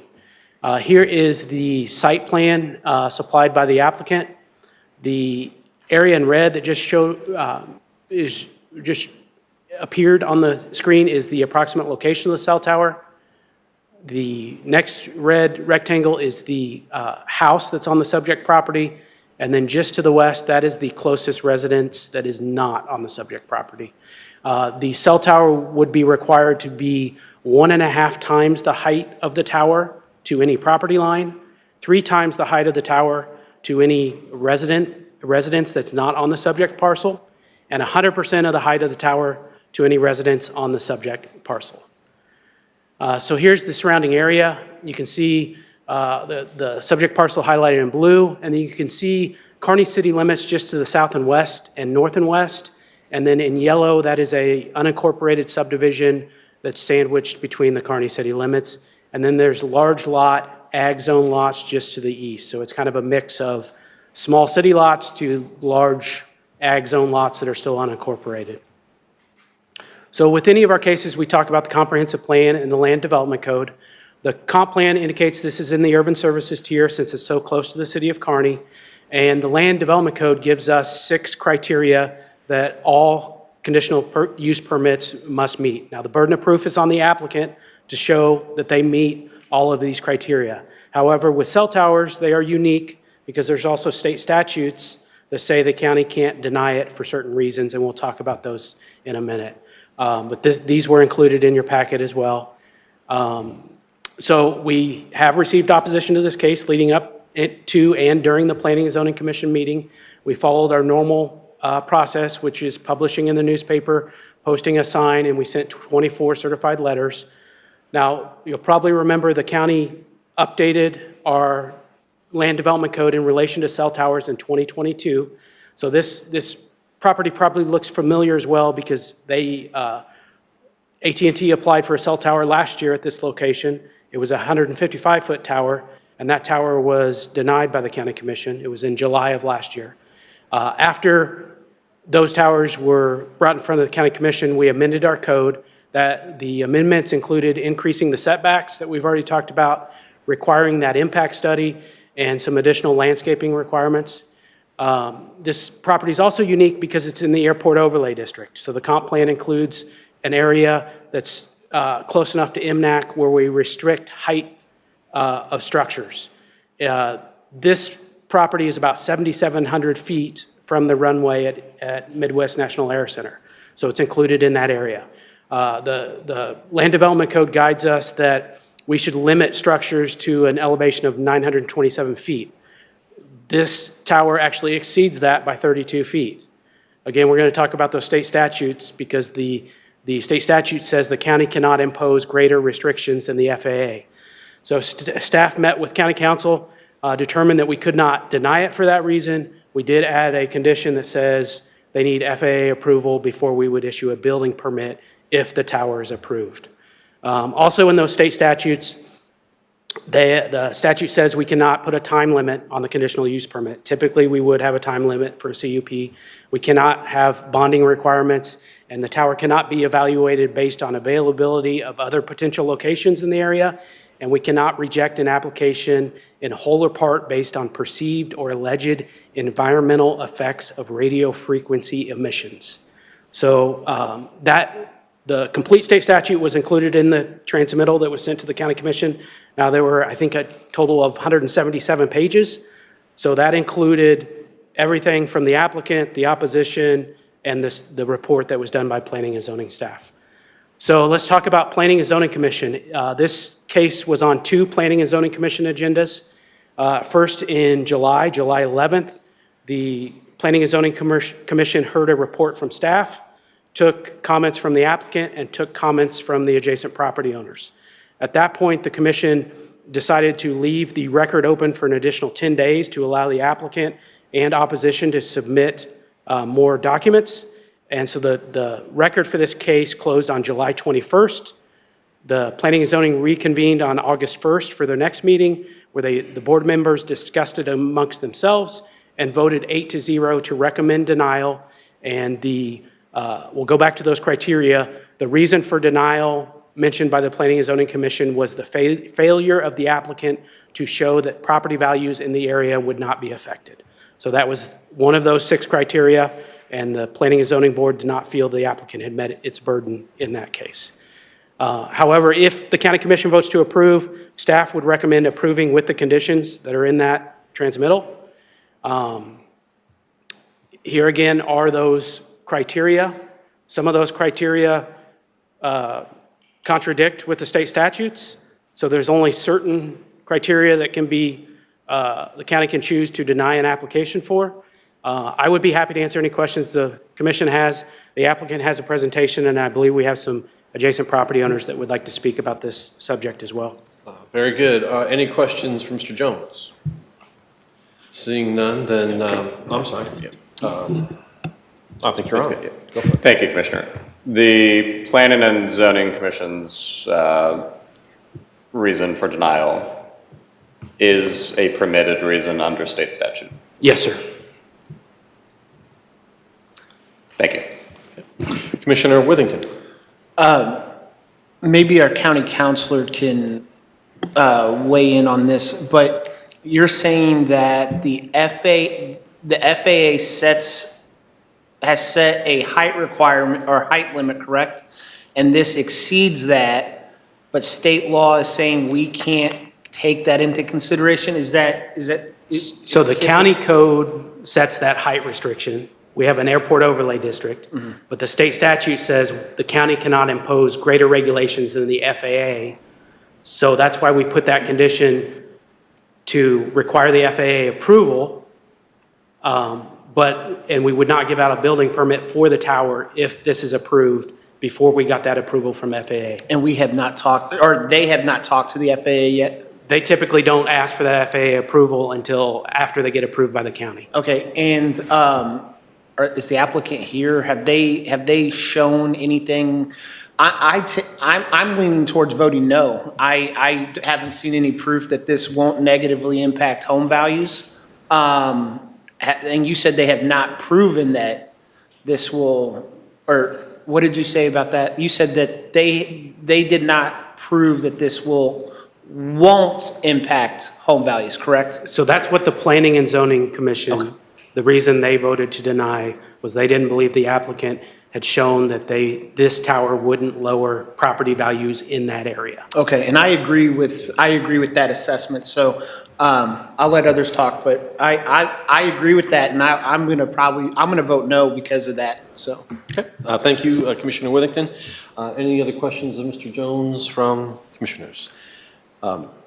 Here is the site plan supplied by the applicant. The area in red that just appeared on the screen is the approximate location of the cell tower. The next red rectangle is the house that's on the subject property. And then just to the west, that is the closest residence that is not on the subject property. The cell tower would be required to be 1.5 times the height of the tower to any property line, 3 times the height of the tower to any residence that's not on the subject parcel, and 100% of the height of the tower to any residence on the subject parcel. So here's the surrounding area. You can see the subject parcel highlighted in blue, and then you can see Kearney city limits just to the south and west and north and west. And then in yellow, that is a unincorporated subdivision that's sandwiched between the Kearney city limits. And then there's large lot, ag zone lots just to the east. So it's kind of a mix of small city lots to large ag zone lots that are still unincorporated. So with any of our cases, we talk about the comprehensive plan and the land development code. The comp plan indicates this is in the urban services tier since it's so close to the city of Kearney. And the land development code gives us 6 criteria that all conditional use permits must meet. Now, the burden of proof is on the applicant to show that they meet all of these criteria. However, with cell towers, they are unique because there's also state statutes that say the county can't deny it for certain reasons, and we'll talk about those in a minute. But these were included in your packet as well. So we have received opposition to this case leading up to and during the Planning and Zoning Commission meeting. We followed our normal process, which is publishing in the newspaper, posting a sign, and we sent 24 certified letters. Now, you'll probably remember the county updated our land development code in relation to cell towers in 2022. So this property probably looks familiar as well because they, AT&T applied for a cell tower last year at this location. It was a 155-foot tower, and that tower was denied by the county commission. It was in July of last year. After those towers were brought in front of the county commission, we amended our code. That the amendments included increasing the setbacks that we've already talked about, requiring that impact study, and some additional landscaping requirements. This property is also unique because it's in the airport overlay district. So the comp plan includes an area that's close enough to MNAC where we restrict height of structures. This property is about 7,700 feet from the runway at Midwest National Air Center. So it's included in that area. The Land Development Code guides us that we should limit structures to an elevation of 927 feet. This tower actually exceeds that by 32 feet. Again, we're going to talk about those state statutes because the state statute says the county cannot impose greater restrictions than the FAA. So staff met with county council, determined that we could not deny it for that reason. We did add a condition that says they need FAA approval before we would issue a building permit if the tower is approved. Also in those state statutes, the statute says we cannot put a time limit on the conditional use permit. Typically, we would have a time limit for a CUP. We cannot have bonding requirements, and the tower cannot be evaluated based on availability of other potential locations in the area, and we cannot reject an application in whole or part based on perceived or alleged environmental effects of radio frequency emissions. So the complete state statute was included in the transmittal that was sent to the county commission. Now there were, I think, a total of 177 pages. So that included everything from the applicant, the opposition, and the report that was done by planning and zoning staff. So let's talk about Planning and Zoning Commission. This case was on 2 Planning and Zoning Commission agendas. First in July 11th, the Planning and Zoning Commission heard a report from staff, took comments from the applicant, and took comments from the adjacent property owners. At that point, the commission decided to leave the record open for an additional 10 days to allow the applicant and opposition to submit more documents. And so the record for this case closed on July 21st. The Planning and Zoning reconvened on August 1st for their next meeting, where the board members discussed it amongst themselves and voted 8-0 to recommend denial. And we'll go back to those criteria. The reason for denial mentioned by the Planning and Zoning Commission was the failure of the applicant to show that property values in the area would not be affected. So that was one of those 6 criteria, and the Planning and Zoning Board did not feel the applicant had met its burden in that case. However, if the County Commission votes to approve, staff would recommend approving with the conditions that are in that transmittal. Here again are those criteria. Some of those criteria contradict with the state statutes. So there's only certain criteria that can be, the county can choose to deny an application for. I would be happy to answer any questions the commission has. The applicant has a presentation, and I believe we have some adjacent property owners that would like to speak about this subject as well. Very good. Any questions for Mr. Jones? Seeing none, then, I'm sorry. I think you're on. Go for it. Thank you, Commissioner. The Planning and Zoning Commission's reason for denial is a permitted reason under state statute. Yes, sir. Thank you. Commissioner Withington. Maybe our county counselor can weigh in on this, but you're saying that the FAA has set a height requirement or height limit, correct? And this exceeds that, but state law is saying we can't take that into consideration? Is that? So the county code sets that height restriction. We have an airport overlay district, but the state statute says the county cannot impose greater regulations than the FAA. So that's why we put that condition to require the FAA approval, and we would not give out a building permit for the tower if this is approved before we got that approval from FAA. And we have not talked, or they have not talked to the FAA yet? They typically don't ask for that FAA approval until after they get approved by the county. Okay, and is the applicant here? Have they shown anything? I'm leaning towards voting no. I haven't seen any proof that this won't negatively impact home values. And you said they have not proven that this will, or what did you say about that? You said that they did not prove that this won't impact home values, correct? So that's what the Planning and Zoning Commission, the reason they voted to deny was they didn't believe the applicant had shown that this tower wouldn't lower property values in that area. Okay, and I agree with that assessment, so I'll let others talk, but I agree with that, and I'm gonna vote no because of that, so. Okay, thank you, Commissioner Withington. Any other questions of Mr. Jones from commissioners?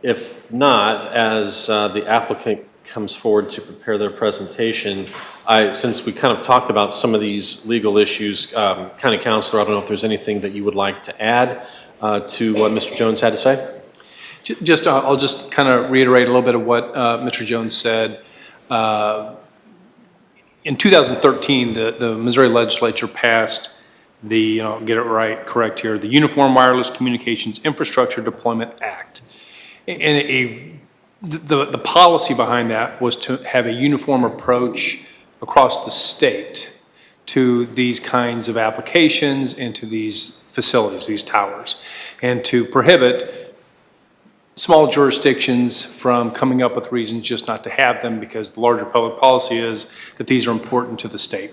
If not, as the applicant comes forward to prepare their presentation, since we kind of talked about some of these legal issues, County Councilor, I don't know if there's anything that you would like to add to what Mr. Jones had to say? I'll just kind of reiterate a little bit of what Mr. Jones said. In 2013, the Missouri legislature passed the, get it right, correct here, the Uniform Wireless Communications Infrastructure Deployment Act. And the policy behind that was to have a uniform approach across the state to these kinds of applications and to these facilities, these towers, and to prohibit small jurisdictions from coming up with reasons just not to have them, because the larger public policy is that these are important to the state.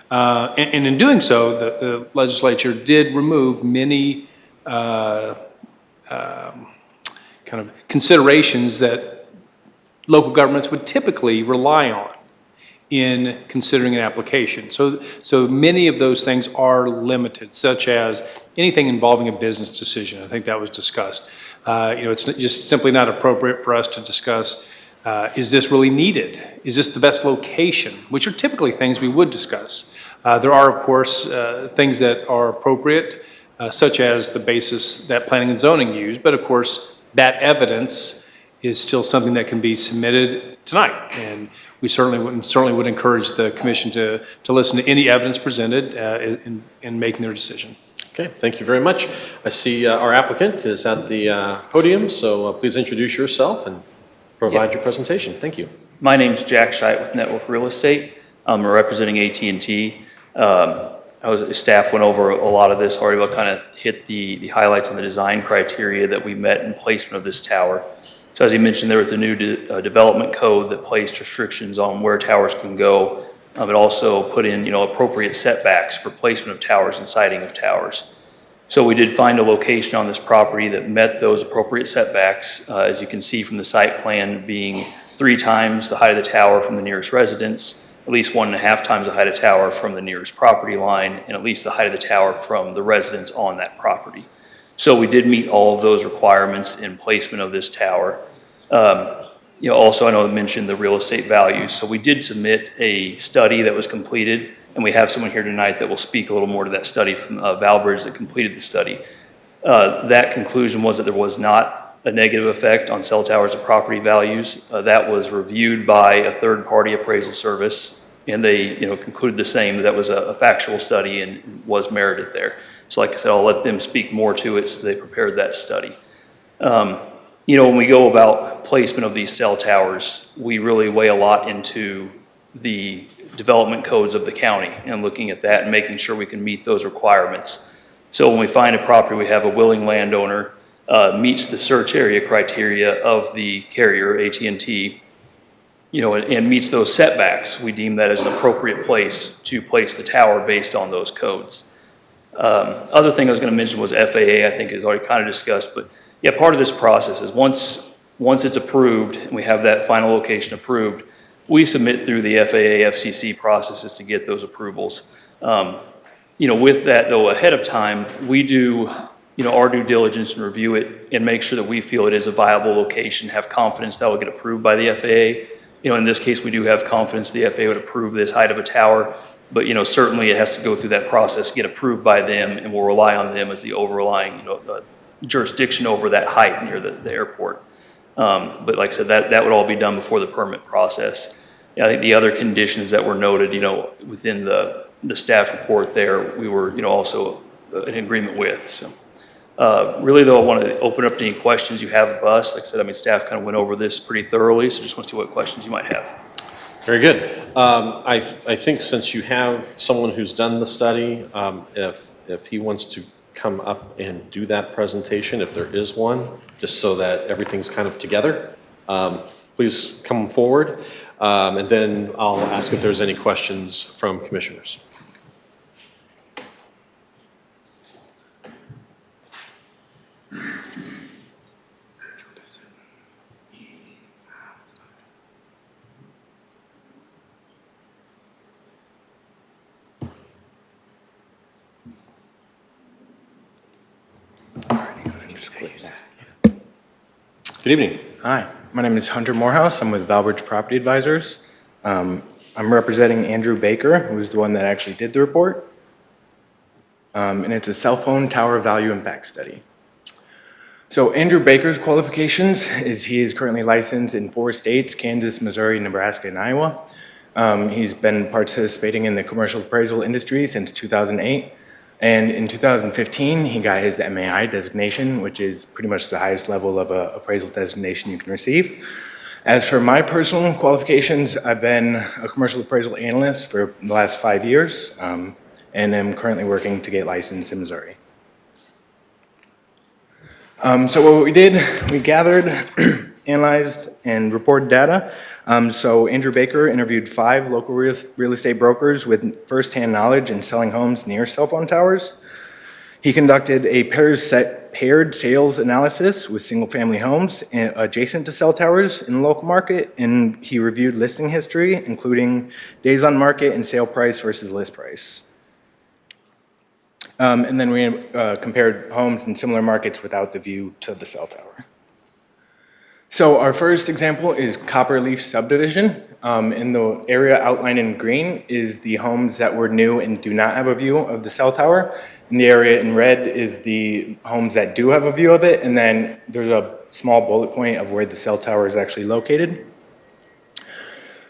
And in doing so, the legislature did remove many kind of considerations that local governments would typically rely on in considering an application. So many of those things are limited, such as anything involving a business decision. I think that was discussed. It's just simply not appropriate for us to discuss, is this really needed? Is this the best location? Which are typically things we would discuss. There are, of course, things that are appropriate, such as the basis that planning and zoning use, but of course, that evidence is still something that can be submitted tonight. And we certainly would encourage the commission to listen to any evidence presented in making their decision. Okay, thank you very much. I see our applicant is at the podium, so please introduce yourself and provide your presentation. Thank you. My name's Jack Scheidt with Network Real Estate. I'm representing AT&T. Staff went over a lot of this already, but kind of hit the highlights on the design criteria that we met in placement of this tower. So as you mentioned, there was a new development code that placed restrictions on where towers can go. It also put in, appropriate setbacks for placement of towers and siting of towers. So we did find a location on this property that met those appropriate setbacks, as you can see from the site plan, being 3 times the height of the tower from the nearest residence, at least 1.5 times the height of the tower from the nearest property line, and at least the height of the tower from the residence on that property. So we did meet all of those requirements in placement of this tower. Also, I know I mentioned the real estate values. So we did submit a study that was completed, and we have someone here tonight that will speak a little more to that study from Valbridge that completed the study. That conclusion was that there was not a negative effect on cell towers' property values. That was reviewed by a third-party appraisal service, and they concluded the same, that was a factual study and was merited there. So like I said, I'll let them speak more to it since they prepared that study. When we go about placement of these cell towers, we really weigh a lot into the development codes of the county and looking at that and making sure we can meet those requirements. So when we find a property, we have a willing landowner, meets the search area criteria of the carrier, AT&T, and meets those setbacks, we deem that as an appropriate place to place the tower based on those codes. Other thing I was going to mention was FAA, I think is already kind of discussed, but yeah, part of this process is once it's approved and we have that final location approved, we submit through the FAA, FCC processes to get those approvals. With that though, ahead of time, we do, our due diligence and review it and make sure that we feel it is a viable location, have confidence that will get approved by the FAA. In this case, we do have confidence the FAA would approve this height of a tower, but, certainly it has to go through that process, get approved by them, and we'll rely on them as the overlying, jurisdiction over that height near the airport. But like I said, that would all be done before the permit process. I think the other conditions that were noted, within the staff report there, we were, also in agreement with. So really though, I want to open up to any questions you have of us. Like I said, staff kind of went over this pretty thoroughly, so just want to see what questions you might have. Very good. I think since you have someone who's done the study, if he wants to come up and do that presentation, if there is one, just so that everything's kind of together, please come forward. And then I'll ask if there's any questions from commissioners. Good evening. Hi, my name is Hunter Morehouse. I'm with Valbridge Property Advisors. I'm representing Andrew Baker, who's the one that actually did the report. And it's a cell phone tower value impact study. So Andrew Baker's qualifications is he is currently licensed in 4 states, Kansas, Missouri, Nebraska, and Iowa. He's been participating in the commercial appraisal industry since 2008. And in 2015, he got his MAI designation, which is pretty much the highest level of appraisal designation you can receive. As for my personal qualifications, I've been a commercial appraisal analyst for the last 5 years, and am currently working to get licensed in Missouri. So what we did, we gathered, analyzed, and reported data. So Andrew Baker interviewed 5 local real estate brokers with firsthand knowledge in selling homes near cell phone towers. He conducted a paired sales analysis with single-family homes adjacent to cell towers in the local market, and he reviewed listing history, including days on market and sale price versus list price. And then we compared homes in similar markets without the view to the cell tower. So our first example is Copperleaf subdivision. In the area outlined in green is the homes that were new and do not have a view of the cell tower. And the area in red is the homes that do have a view of it. And then there's a small bullet point of where the cell tower is actually located.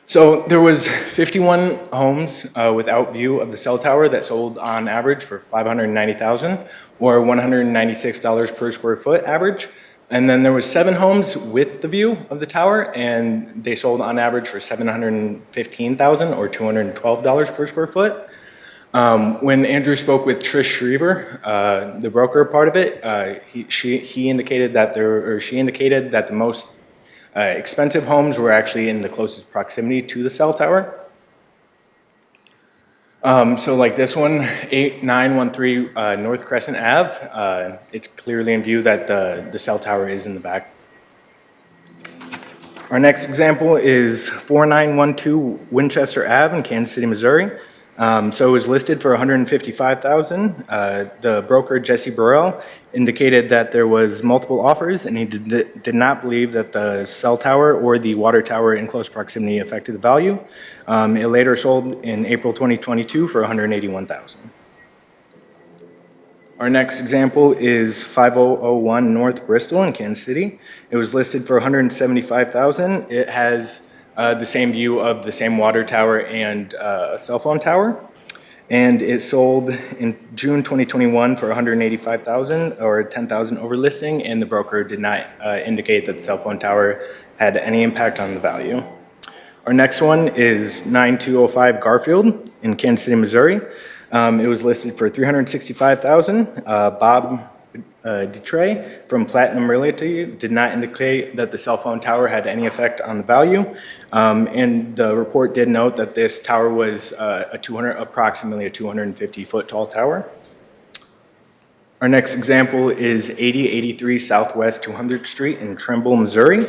So there was 51 homes without view of the cell tower that sold on average for $590,000 or $196 per square foot average. And then there was 7 homes with the view of the tower, and they sold on average for $715,000 or $212 per square foot. When Andrew spoke with Trish Shriver, the broker part of it, she indicated that the most expensive homes were actually in the closest proximity to the cell tower. So like this one, 8913 North Crescent Ave, it's clearly in view that the cell tower is in the back. Our next example is 4912 Winchester Ave in Kansas City, Missouri. So it was listed for $155,000. The broker, Jesse Burrell, indicated that there was multiple offers, and he did not believe that the cell tower or the water tower in close proximity affected the value. It later sold in April 2022 for $181,000. Our next example is 5001 North Bristol in Kansas City. It was listed for $175,000. It has the same view of the same water tower and a cell phone tower. And it sold in June 2021 for $185,000 or $10,000 over listing, and the broker did not indicate that the cell phone tower had any impact on the value. Our next one is 9205 Garfield in Kansas City, Missouri. It was listed for $365,000. Bob Detray from Platinum Realty did not indicate that the cell phone tower had any effect on the value. And the report did note that this tower was approximately a 250-foot tall tower. Our next example is 8083 Southwest 200th Street in Trimble, Missouri.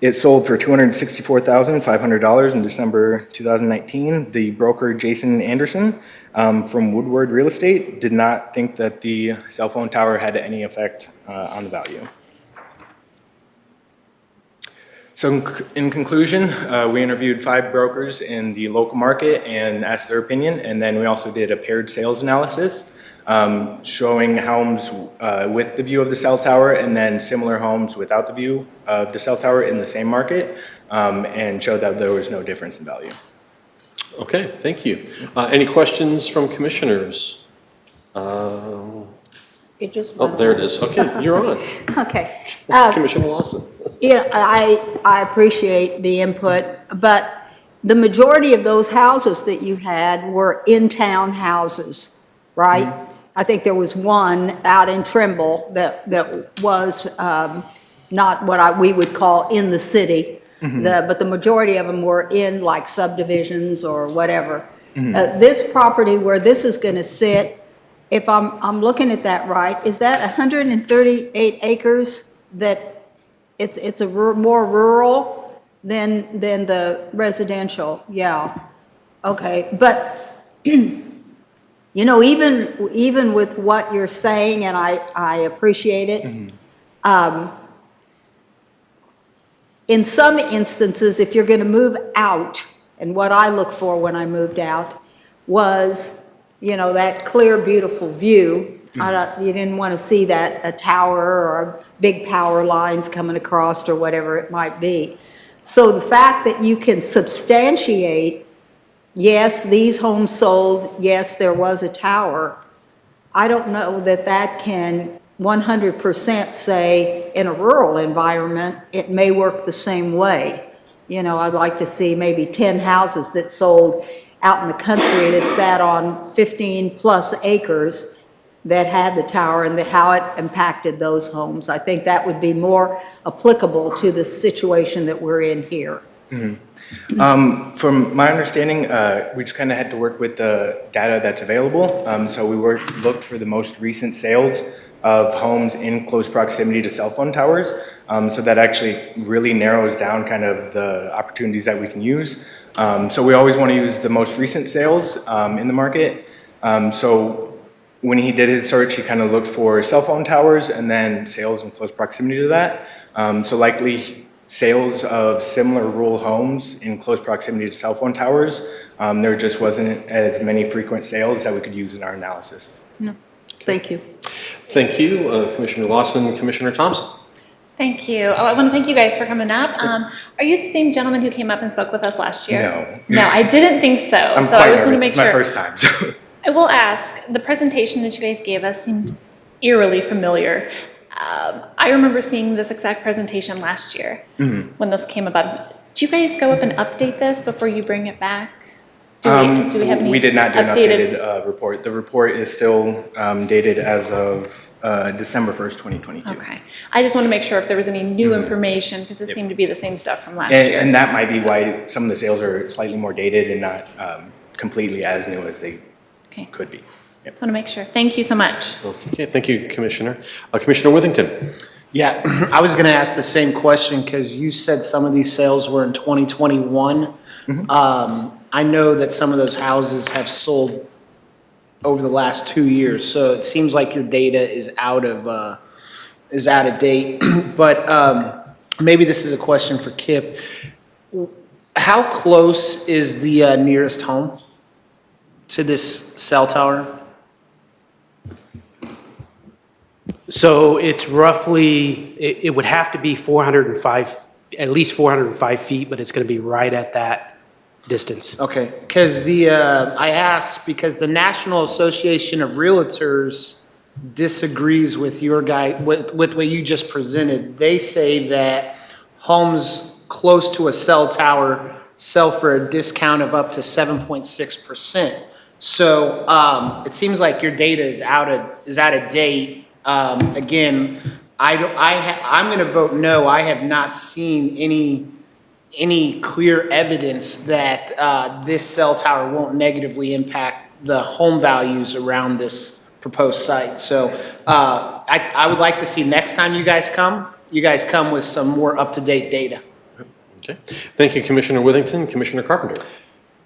It sold for $264,500 in December 2019. The broker, Jason Anderson, from Woodward Real Estate, did not think that the cell phone tower had any effect on the value. So in conclusion, we interviewed 5 brokers in the local market and asked their opinion, and then we also did a paired sales analysis showing homes with the view of the cell tower and then similar homes without the view of the cell tower in the same market, and showed that there was no difference in value. Okay, thank you. Any questions from commissioners? It just Oh, there it is. Okay, you're on. Okay. Commissioner Lawson. Yeah, I appreciate the input, but the majority of those houses that you had were in-town houses, right? Mm-hmm. I think there was one out in Trimble that was not what we would call in the city, but the majority of them were in like subdivisions or whatever. This property where this is going to sit, if I'm looking at that right, is that 138 acres that it's more rural than the residential? Yeah. Okay, but you know, even with what you're saying, and I appreciate it, in some instances, if you're going to move out, and what I look for when I moved out was, you know, that clear, beautiful view. You didn't want to see a tower or big power lines coming across or whatever it might be. So the fact that you can substantiate, yes, these homes sold, yes, there was a tower, I don't know that can 100% say in a rural environment, it may work the same way. You know, I'd like to see maybe 10 houses that sold out in the country that sat on 15 plus acres that had the tower and how it impacted those homes. I think that would be more applicable to the situation that we're in here. From my understanding, we just kind of had to work with the data that's available. So we looked for the most recent sales of homes in close proximity to cell phone towers. So that actually really narrows down kind of the opportunities that we can use. So we always want to use the most recent sales in the market. So when he did his search, he kind of looked for cell phone towers and then sales in close proximity to that. So likely sales of similar rural homes in close proximity to cell phone towers, there just wasn't as many frequent sales that we could use in our analysis. No. Thank you. Thank you, Commissioner Lawson. Commissioner Thompson. Thank you. Oh, I want to thank you guys for coming up. Are you the same gentleman who came up and spoke with us last year? No. No, I didn't think so. I'm So quite I just want nervous. to make It's my sure. first time. So. I will ask, the presentation that you guys gave us seemed eerily familiar. I remember seeing this exact presentation last year when this came about. Do you guys go up and update this before you bring it back? Do we have any We did not do an updated updated report. The report is still dated as of December 1st, 2022. Okay. I just want to make sure if there was any new information, because it seemed to be the same stuff from last year. And that might be why some of the sales are slightly more dated and not completely as new as they could be. Just want to make sure. Thank you so much. Okay, thank you, Commissioner. Commissioner Withington. Yeah, I was going to ask the same question because you said some of these sales were in 2021. I know that some of those houses have sold over the last 2 years, so it seems like your data is out of date. But maybe this is a question for Kip. How close is the nearest home to this cell tower? So it's roughly, it would have to be 405, at least 405 feet, but it's going to be right at that distance. Okay, because I asked because the National Association of Realtors disagrees with with what you just presented. They say that homes close to a cell tower sell for a discount of up to 7.6%. So it seems like your data is out of date. Again, I'm going to vote no. I have not seen any clear evidence that this cell tower won't negatively impact the home values around this proposed site. So I would like to see next time you guys come with some more up-to-date data. Okay. Thank you, Commissioner Withington. Commissioner Carpenter.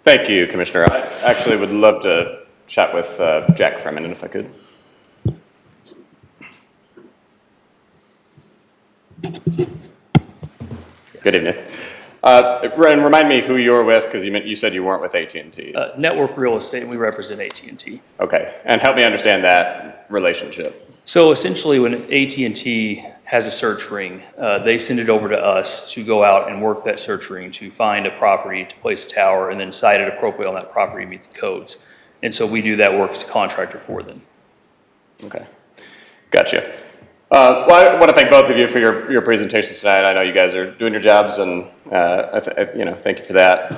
Thank you, Commissioner. I actually would love to chat with Jack for a minute if I could. Good evening. And remind me who you're with, because you said you weren't with AT&T. Network Real Estate, and we represent AT&T. Okay, and help me understand that relationship. So essentially, when AT&T has a search ring, they send it over to us to go out and work that search ring to find a property to place a tower and then site it appropriately on that property to meet the codes. And so we do that work as a contractor for them. Okay, gotcha. Well, I want to thank both of you for your presentations tonight. I know you guys are doing your jobs, and thank you for that.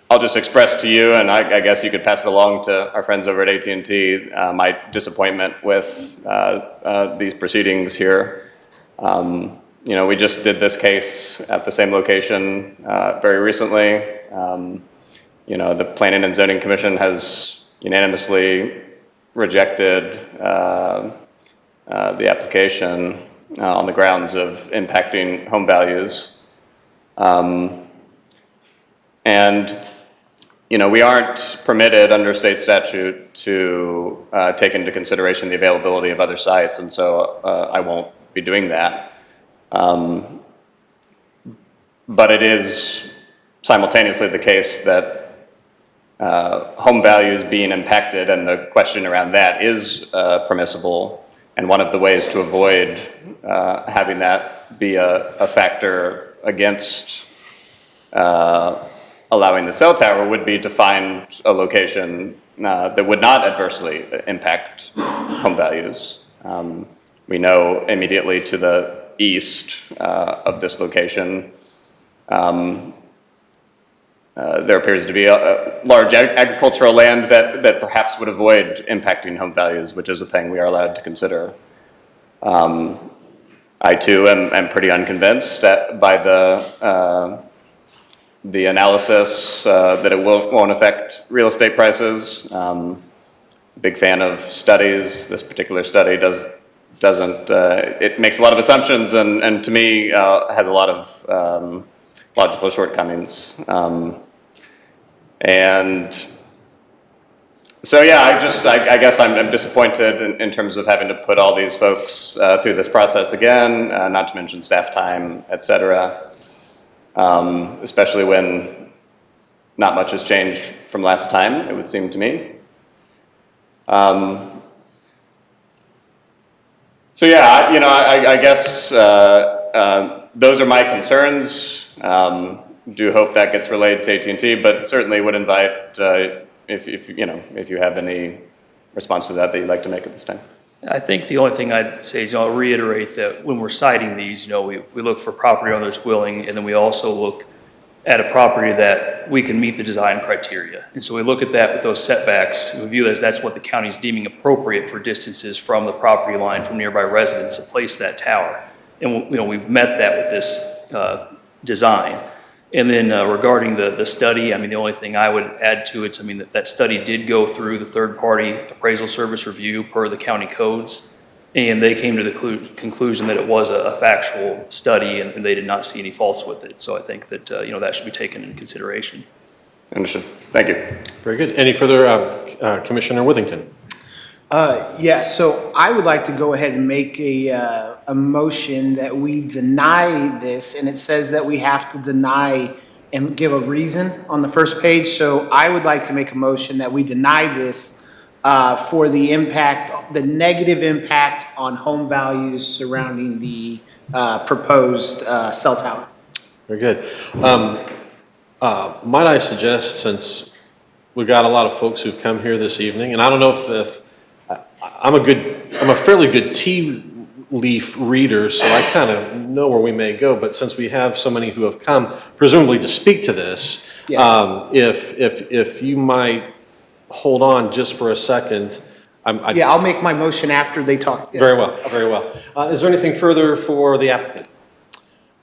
I'll just express to you, and I guess you could pass it along to our friends over at AT&T, my disappointment with these proceedings here. We just did this case at the same location very recently. The Planning and Zoning Commission has unanimously rejected the application on the grounds of impacting home values. We aren't permitted under state statute to take into consideration the availability of other sites, and so I won't be doing that. But it is simultaneously the case that home values being impacted and the question around that is permissible. And one of the ways to avoid having that be a factor against allowing the cell tower would be to find a location that would not adversely impact home values. We know immediately to the east of this location, there appears to be a large agricultural land that perhaps would avoid impacting home values, which is a thing we are allowed to consider. I too am pretty unconvinced by the analysis that it won't affect real estate prices. Big fan of studies. This particular study doesn't. It makes a lot of assumptions and to me has a lot of logical shortcomings. And so, yeah, I guess I'm disappointed in terms of having to put all these folks through this process again, not to mention staff time, et cetera, especially when not much has changed from last time, it would seem to me. So, yeah, I guess those are my concerns. Do hope that gets relayed to AT&T, but certainly would invite if you have any response to that you'd like to make at this time. I think the only thing I'd say is I'll reiterate that when we're citing these, we look for property owners willing, and then we also look at a property that we can meet the design criteria. And so we look at that with those setbacks, we view it as that's what the county is deeming appropriate for distances from the property line from nearby residents to place that tower. And we've met that with this design. And then regarding the study, the only thing I would add to it, that study did go through the third-party appraisal service review per the county codes, and they came to the conclusion that it was a factual study, and they did not see any faults with it. So I think that that should be taken into consideration. Understood. Thank you. Very good. Any further, Commissioner Withington? Yeah, so I would like to go ahead and make a motion that we deny this, and it says that we have to deny and give a reason on the first page. So I would like to make a motion that we deny this for the impact, the negative impact on home values surrounding the proposed cell tower. Very good. Might I suggest, since we've got a lot of folks who've come here this evening, and I don't know if I'm a fairly good tea leaf reader, so I kind of know where we may go, but since we have so many who have come, presumably to speak to this, Yeah. if you might hold on just for a second. Yeah, I'll make my motion after they talk. Very well, very well. Is there anything further for the applicant?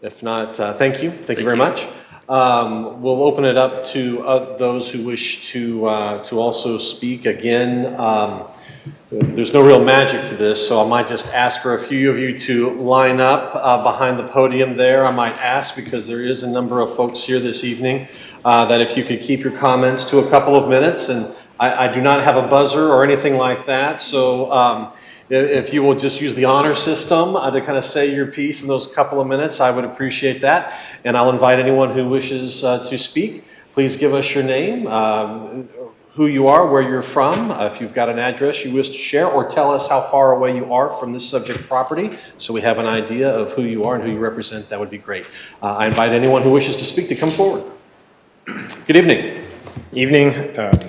If not, thank you. Thank you very much. We'll open it up to those who wish to also speak. Again, there's no real magic to this, so I might just ask for a few of you to line up behind the podium there. I might ask, because there is a number of folks here this evening, that if you could keep your comments to a couple of minutes. And I do not have a buzzer or anything like that, so if you will just use the honor system to kind of say your piece in those couple of minutes, I would appreciate that. And I'll invite anyone who wishes to speak. Please give us your name, who you are, where you're from, if you've got an address you wish to share, or tell us how far away you are from this subject property, so we have an idea of who you are and who you represent. That would be great. I invite anyone who wishes to speak to come forward. Good evening. Evening.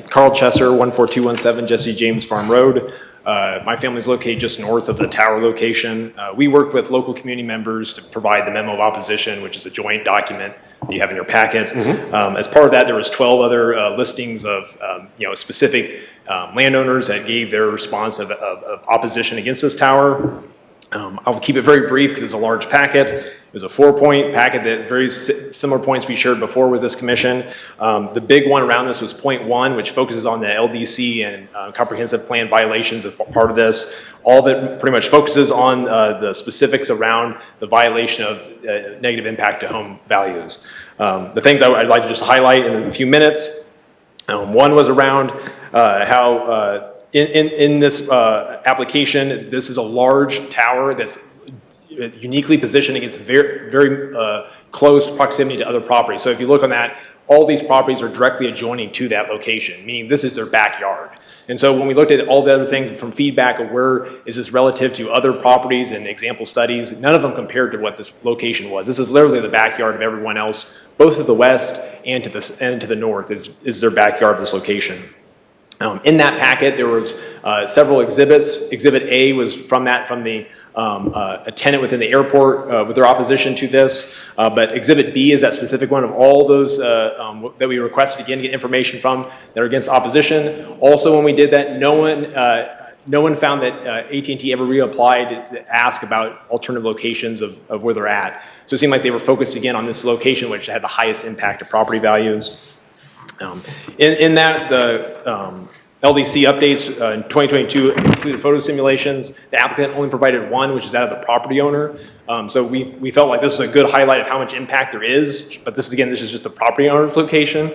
Carl Chesser, 14217 Jesse James Farm Road. My family's located just north of the tower location. We worked with local community members to provide the memo of opposition, which is a joint document that you have in your packet. As part of that, there was 12 other listings of specific landowners that gave their response of opposition against this tower. I'll keep it very brief because it's a large packet. It was a 4-point packet that very similar points we shared before with this commission. The big one around this was point 1, which focuses on the LDC and comprehensive plan violations as part of this. All of it pretty much focuses on the specifics around the violation of negative impact to home values. The things I'd like to just highlight in a few minutes. One was around how in this application, this is a large tower that's uniquely positioned against very, very close proximity to other properties. So if you look on that, all these properties are directly adjoining to that location, meaning this is their backyard. And so when we looked at all the other things from feedback of where is this relative to other properties and example studies, none of them compared to what this location was. This is literally the backyard of everyone else, both to the west and to the north is their backyard of this location. In that packet, there was several exhibits. Exhibit A was from the a tenant within the airport with their opposition to this. But Exhibit B is that specific one of all those that we requested again to get information from that are against opposition. Also, when we did that, no one found that AT&T ever reapplied to ask about alternative locations of where they're at. So it seemed like they were focused again on this location, which had the highest impact to property values. In that, the LDC updates in 2022 included photo simulations. The applicant only provided one, which is that of the property owner. So we felt like this was a good highlight of how much impact there is, but this is just the property owner's location.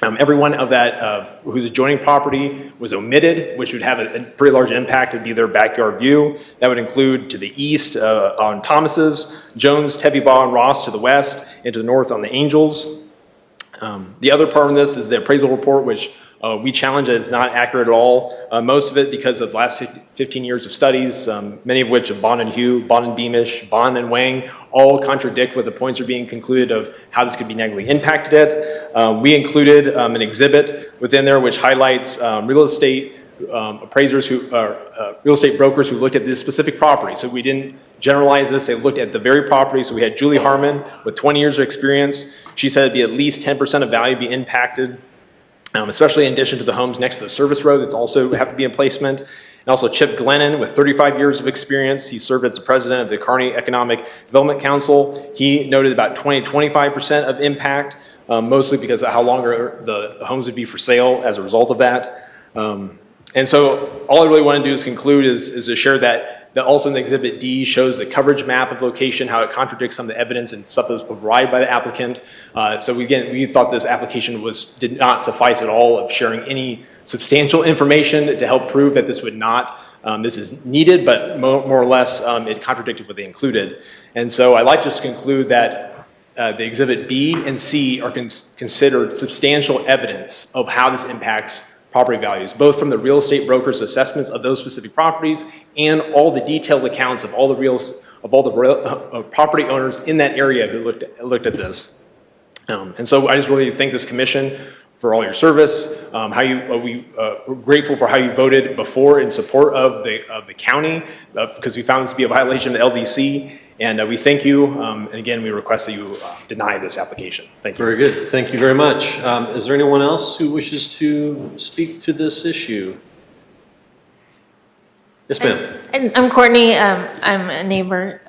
Everyone of that whose adjoining property was omitted, which would have a pretty large impact. It would be their backyard view. That would include to the east on Thomas's, Jones, Tevibaugh, and Ross to the west, and to the north on the Angels. The other part of this is the appraisal report, which we challenge that it's not accurate at all. Most of it because of the last 15 years of studies, many of which of Bond and Hugh, Bond and Beamish, Bond and Wang, all contradict what the points are being concluded of how this could be negatively impacted it. We included an exhibit within there which highlights real estate appraisers real estate brokers who looked at this specific property. So we didn't generalize this, they looked at the very property. So we had Julie Harmon with 20 years of experience. She said it'd be at least 10% of value be impacted, especially in addition to the homes next to the service road that's also have to be in placement. And also Chip Glennon with 35 years of experience. He served as the president of the Kearney Economic Development Council. He noted about 20 to 25% of impact, mostly because of how longer the homes would be for sale as a result of that. And so all I really want to do is conclude is to share that also in the Exhibit D shows the coverage map of location, how it contradicts some of the evidence and stuff that was provided by the applicant. So we thought this application did not suffice at all of sharing any substantial information to help prove that this would not, this is needed, but more or less it contradicted what they included. And so I'd like just to conclude that the Exhibit B and C are considered substantial evidence of how this impacts property values, both from the real estate broker's assessments of those specific properties and all the detailed accounts of all the property owners in that area who looked at this. And so I just really thank this commission for all your service. We're grateful for how you voted before in support of the county because we found this to be a violation of the LDC. And we thank you, and again, we request that you deny this application. Thank you. Very good. Thank you very much. Is there anyone else who wishes to speak to this issue? Yes, ma'am. And I'm Courtney. I'm a neighbor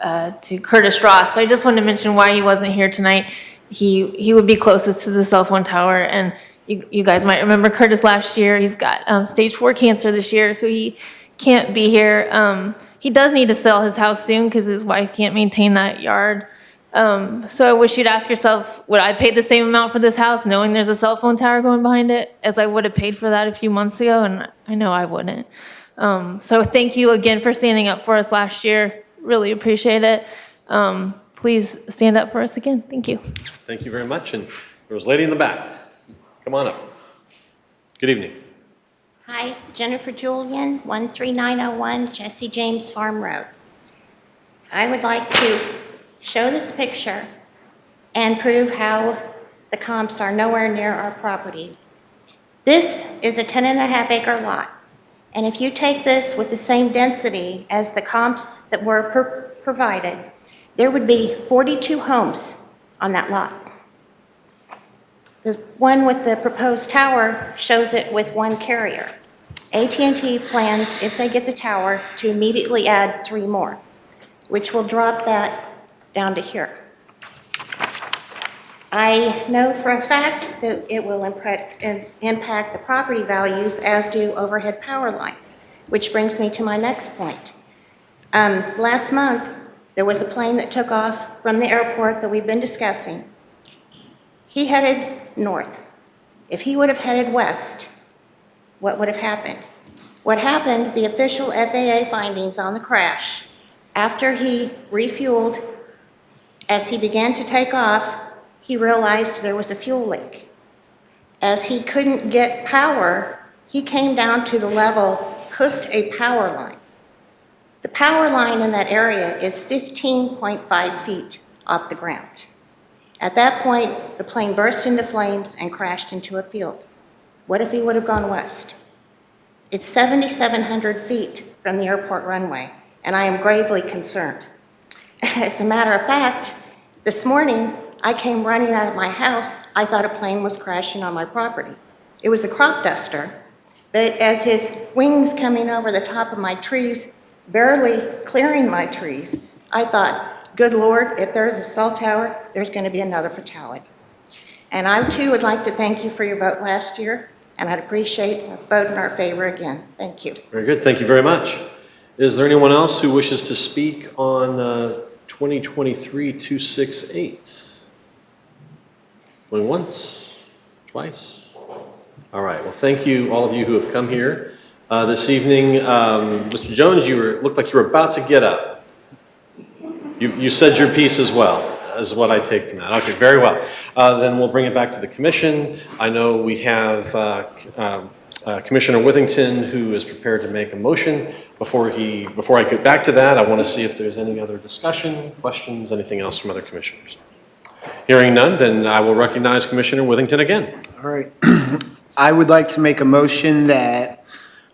to Curtis Ross. So I just wanted to mention why he wasn't here tonight. he would be closest to the cell phone tower. And you guys might remember Curtis last year. He's got stage 4 cancer this year, so he can't be here. He does need to sell his house soon because his wife can't maintain that yard. So I wish you'd ask yourself, would I pay the same amount for this house knowing there's a cell phone tower going behind it as I would have paid for that a few months ago? And I know I wouldn't. So thank you again for standing up for us last year. Really appreciate it. Please stand up for us again. Thank you. Thank you very much. And there was a lady in the back. Come on up. Good evening. Hi, Jennifer Julian, 13901 Jesse James Farm Road. I would like to show this picture and prove how the comps are nowhere near our property. This is a 10.5 acre lot. And if you take this with the same density as the comps that were provided, there would be 42 homes on that lot. The one with the proposed tower shows it with one carrier. AT&T plans, if they get the tower, to immediately add 3 more, which will drop that down to here. I know for a fact that it will impact the property values, as do overhead power lines, which brings me to my next point. Last month, there was a plane that took off from the airport that we've been discussing. He headed north. If he would have headed west, what would have happened? What happened, the official FAA findings on the crash, after he refueled, as he began to take off, he realized there was a fuel leak. As he couldn't get power, he came down to the level, hooked a power line. The power line in that area is 15.5 feet off the ground. At that point, the plane burst into flames and crashed into a field. What if he would have gone west? It's 7,700 feet from the airport runway, and I am gravely concerned. As a matter of fact, this morning, I came running out of my house. I thought a plane was crashing on my property. It was a crop duster, but as his wings coming over the top of my trees, barely clearing my trees, I thought, good Lord, if there's a cell tower, there's going to be another fatality. And I too would like to thank you for your vote last year, and I'd appreciate a vote in our favor again. Thank you. Very good. Thank you very much. Is there anyone else who wishes to speak on 2023-268? Going once, twice. All right. Well, thank you, all of you who have come here this evening. Mr. Jones, looked like you were about to get up. You said your piece as well, is what I take from that. Okay, very well. Then we'll bring it back to the commission. I know we have Commissioner Withington, who is prepared to make a motion. Before I get back to that, I want to see if there's any other discussion, questions, anything else from other commissioners. Hearing none, then I will recognize Commissioner Withington again. All right. I would like to make a motion that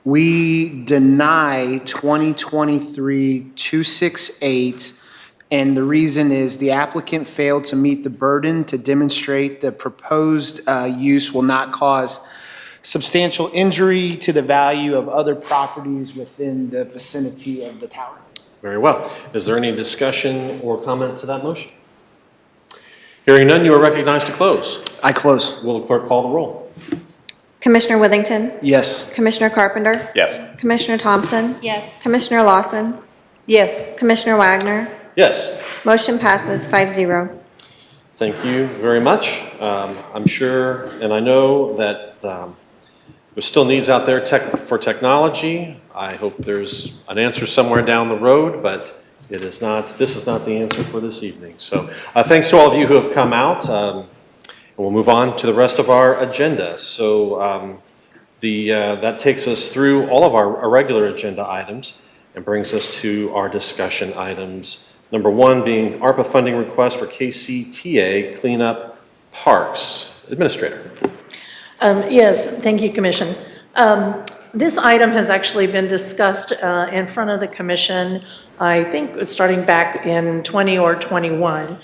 we deny 2023-268, and the reason is the applicant failed to meet the burden to demonstrate the proposed use will not cause substantial injury to the value of other properties within the vicinity of the tower. Very well. Is there any discussion or comment to that motion? Hearing none, you are recognized to close. I close. Will the clerk call the roll? Commissioner Withington? Yes. Commissioner Carpenter? Yes. Commissioner Thompson? Yes. Commissioner Lawson? Yes. Commissioner Wagner? Yes. Motion passes 5-0. Thank you very much. I'm sure, and I know that there's still needs out there for technology. I hope there's an answer somewhere down the road, but this is not the answer for this evening. So thanks to all of you who have come out. And we'll move on to the rest of our agenda. So that takes us through all of our regular agenda items and brings us to our discussion items. Number 1 being ARPA funding request for KCTA cleanup parks. Administrator. Yes, thank you, Commission. This item has actually been discussed in front of the Commission, I think starting back in 20 or 21.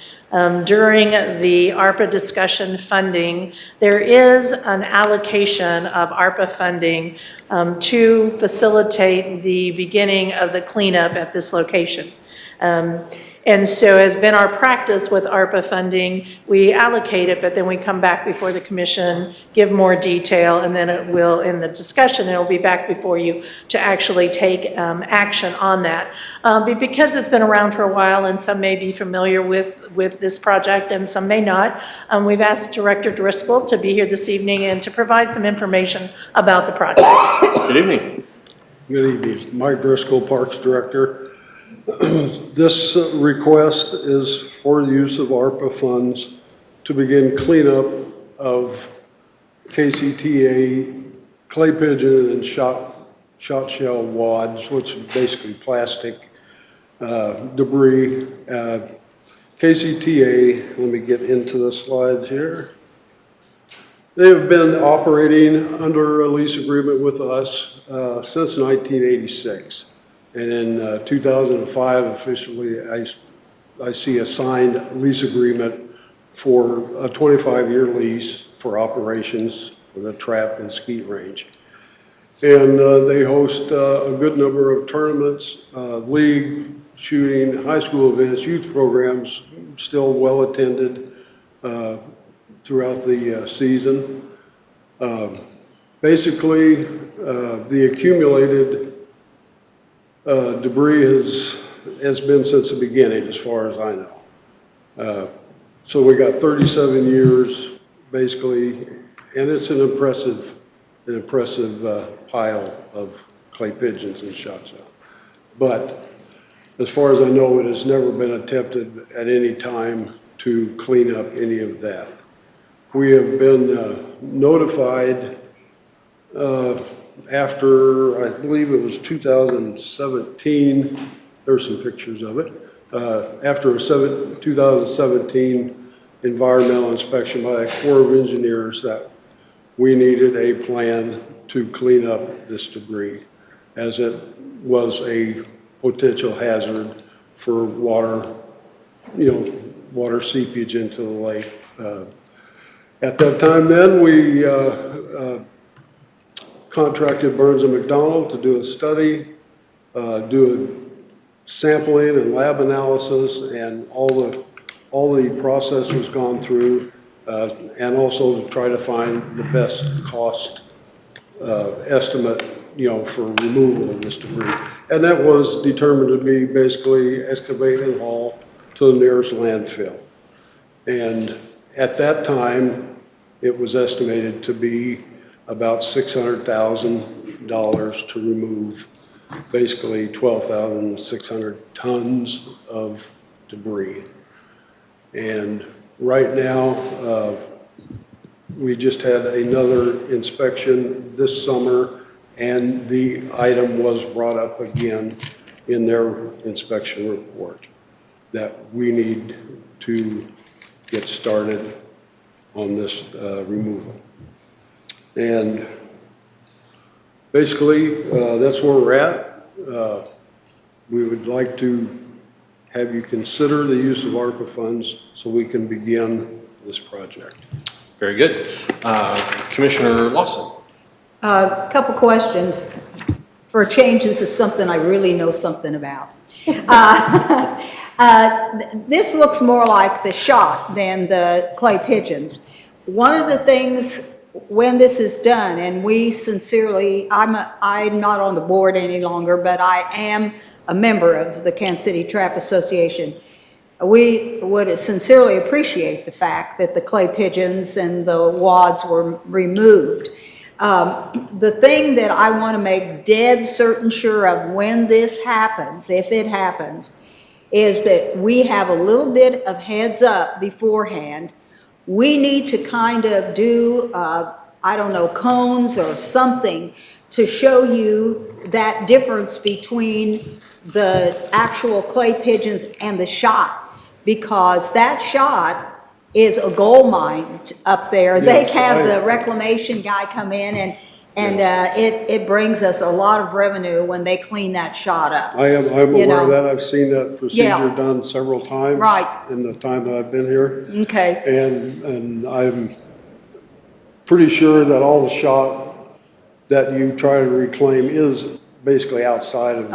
During the ARPA discussion funding, there is an allocation of ARPA funding to facilitate the beginning of the cleanup at this location. And so has been our practice with ARPA funding, we allocate it, but then we come back before the commission, give more detail, and then it will, in the discussion, it'll be back before you to actually take action on that. But because it's been around for a while and some may be familiar with this project and some may not, we've asked Director Driscoll to be here this evening and to provide some information about the project. Good evening. Good evening. Mike Driscoll, Parks Director. This request is for the use of ARPA funds to begin cleanup of KCTA clay pigeon and shot shell wads, which is basically plastic debris. KCTA, let me get into the slides here. They have been operating under a lease agreement with us since 1986. And in 2005, officially, I see a signed lease agreement for a 25-year lease for operations for the trap and skeet range. And they host a good number of tournaments, league, shooting, high school events, youth programs, still well attended throughout the season. Basically, the accumulated debris has been since the beginning, as far as I know. So we got 37 years, basically, and it's an impressive pile of clay pigeons and shot shell. But as far as I know, it has never been attempted at any time to clean up any of that. We have been notified after, I believe it was 2017, there's some pictures of it, after a 2017 environmental inspection by the Corps of Engineers that we needed a plan to clean up this debris, as it was a potential hazard for water, water seepage into the lake. At that time then, we contracted Burns and McDonnell to do a study, do a sampling and lab analysis, and all the process was gone through, and also to try to find the best cost estimate, for removal of this debris. And that was determined to be basically excavate and haul to the nearest landfill. And at that time, it was estimated to be about $600,000 to remove basically 12,600 tons of debris. And right now, we just had another inspection this summer, and the item was brought up again in their inspection report that we need to get started on this removal. And basically, that's where we're at. We would like to have you consider the use of ARPA funds so we can begin this project. Very good. Commissioner Lawson. A couple questions. For a change, this is something I really know something about. This looks more like the shot than the clay pigeons. One of the things when this is done, and we sincerely, I'm not on the board any longer, but I am a member of the Kansas City Trap Association. We would sincerely appreciate the fact that the clay pigeons and the wads were removed. The thing that I want to make dead certain sure of when this happens, if it happens, is that we have a little bit of heads up beforehand. We need to kind of do, I don't know, cones or something to show you that difference between the actual clay pigeons and the shot, because that shot is a gold mine up there. They have the reclamation guy come in, and it brings us a lot of revenue when they clean that shot up. I'm aware of that. I've seen that procedure done several times. Right. In the time that I've been here. Okay. And I'm pretty sure that all the shot that you try to reclaim is basically outside of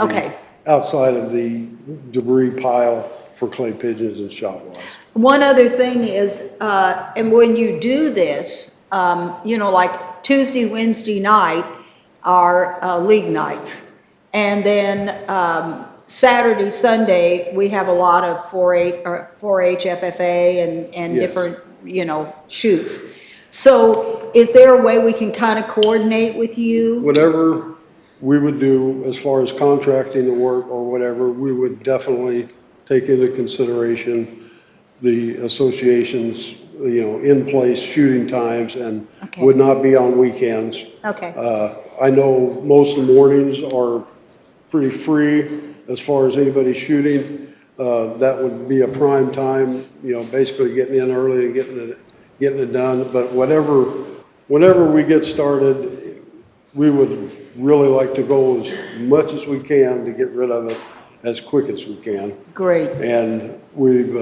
the debris pile for clay pigeons and shot wads. One other thing is, and when you do this, you know, like Tuesday, Wednesday night are league nights. And then Saturday, Sunday, we have a lot of 4-H, FFA, and Yes. different, you know, shoots. So is there a way we can kind of coordinate with you? Whatever we would do as far as contracting the work or whatever, we would definitely take into consideration the association's, you know, in-place shooting times and Okay. would not be on weekends. Okay. I know most of the mornings are pretty free as far as anybody shooting. That would be a prime time, you know, basically getting in early and getting it done. But whenever we get started, we would really like to go as much as we can to get rid of it as quick as we can. Great. And we've,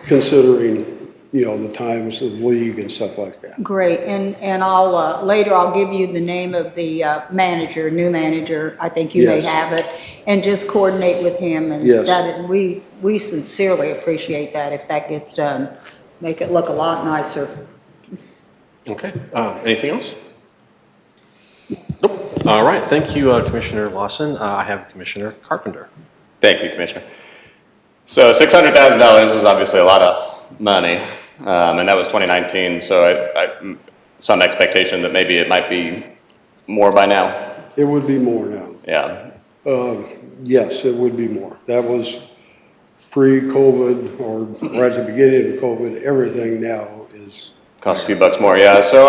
considering, you know, the times of league and stuff like that. Great, and I'll, later I'll give you the name of the manager, new manager, I think you may Yes. have it, and just coordinate with him, and Yes. that, we sincerely appreciate that if that gets done. Make it look a lot nicer. Okay, anything else? Nope. All right, thank you, Commissioner Lawson. I have Commissioner Carpenter. Thank you, Commissioner. So $600,000 is obviously a lot of money, and that was 2019, so some expectation that maybe it might be more by now. It would be more now. Yeah. Yes, it would be more. That was pre-COVID or right at the beginning of COVID. Everything now is. Costs a few bucks more, yeah. So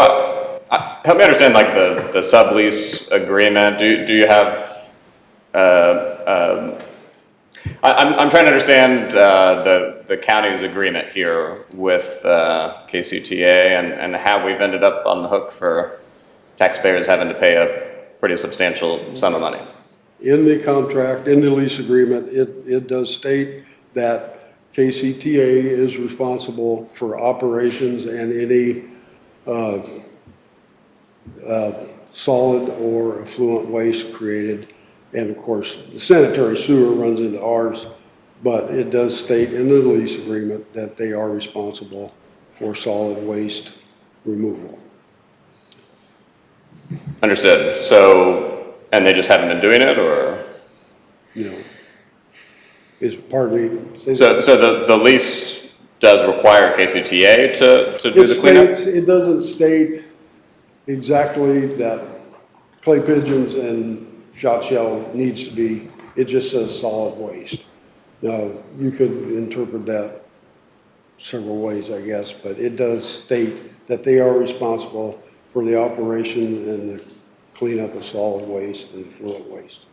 help me understand like the sublease agreement. Do you have, I'm trying to understand the county's agreement here with KCTA and how we've ended up on the hook for taxpayers having to pay a pretty substantial sum of money. In the contract, in the lease agreement, it does state that KCTA is responsible for operations and any solid or effluent waste created. And of course, the sanitary sewer runs into ours, but it does state in the lease agreement that they are responsible for solid waste removal. Understood. So, and they just haven't been doing it, or? You know, pardon me? So the lease does require KCTA to do the cleanup? It doesn't state exactly that clay pigeons and shot shell needs to be, it just says solid waste. Now, you could interpret that several ways, I guess, but it does state that they are responsible for the operation and the cleanup of solid waste and fluid waste.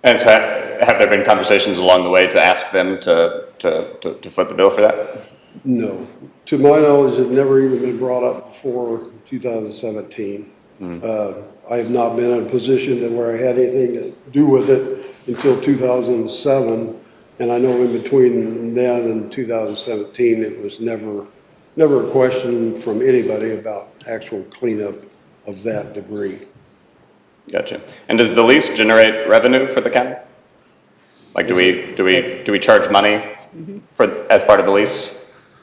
And so have there been conversations along the way to ask them to foot the bill for that? No. To my knowledge, it never even been brought up before 2017. I have not been in a position that where I had anything to do with it until 2007. And I know in between then and 2017, it was never a question from anybody about actual cleanup of that debris. Gotcha. And does the lease generate revenue for the county? Like, do we charge money as part of the lease?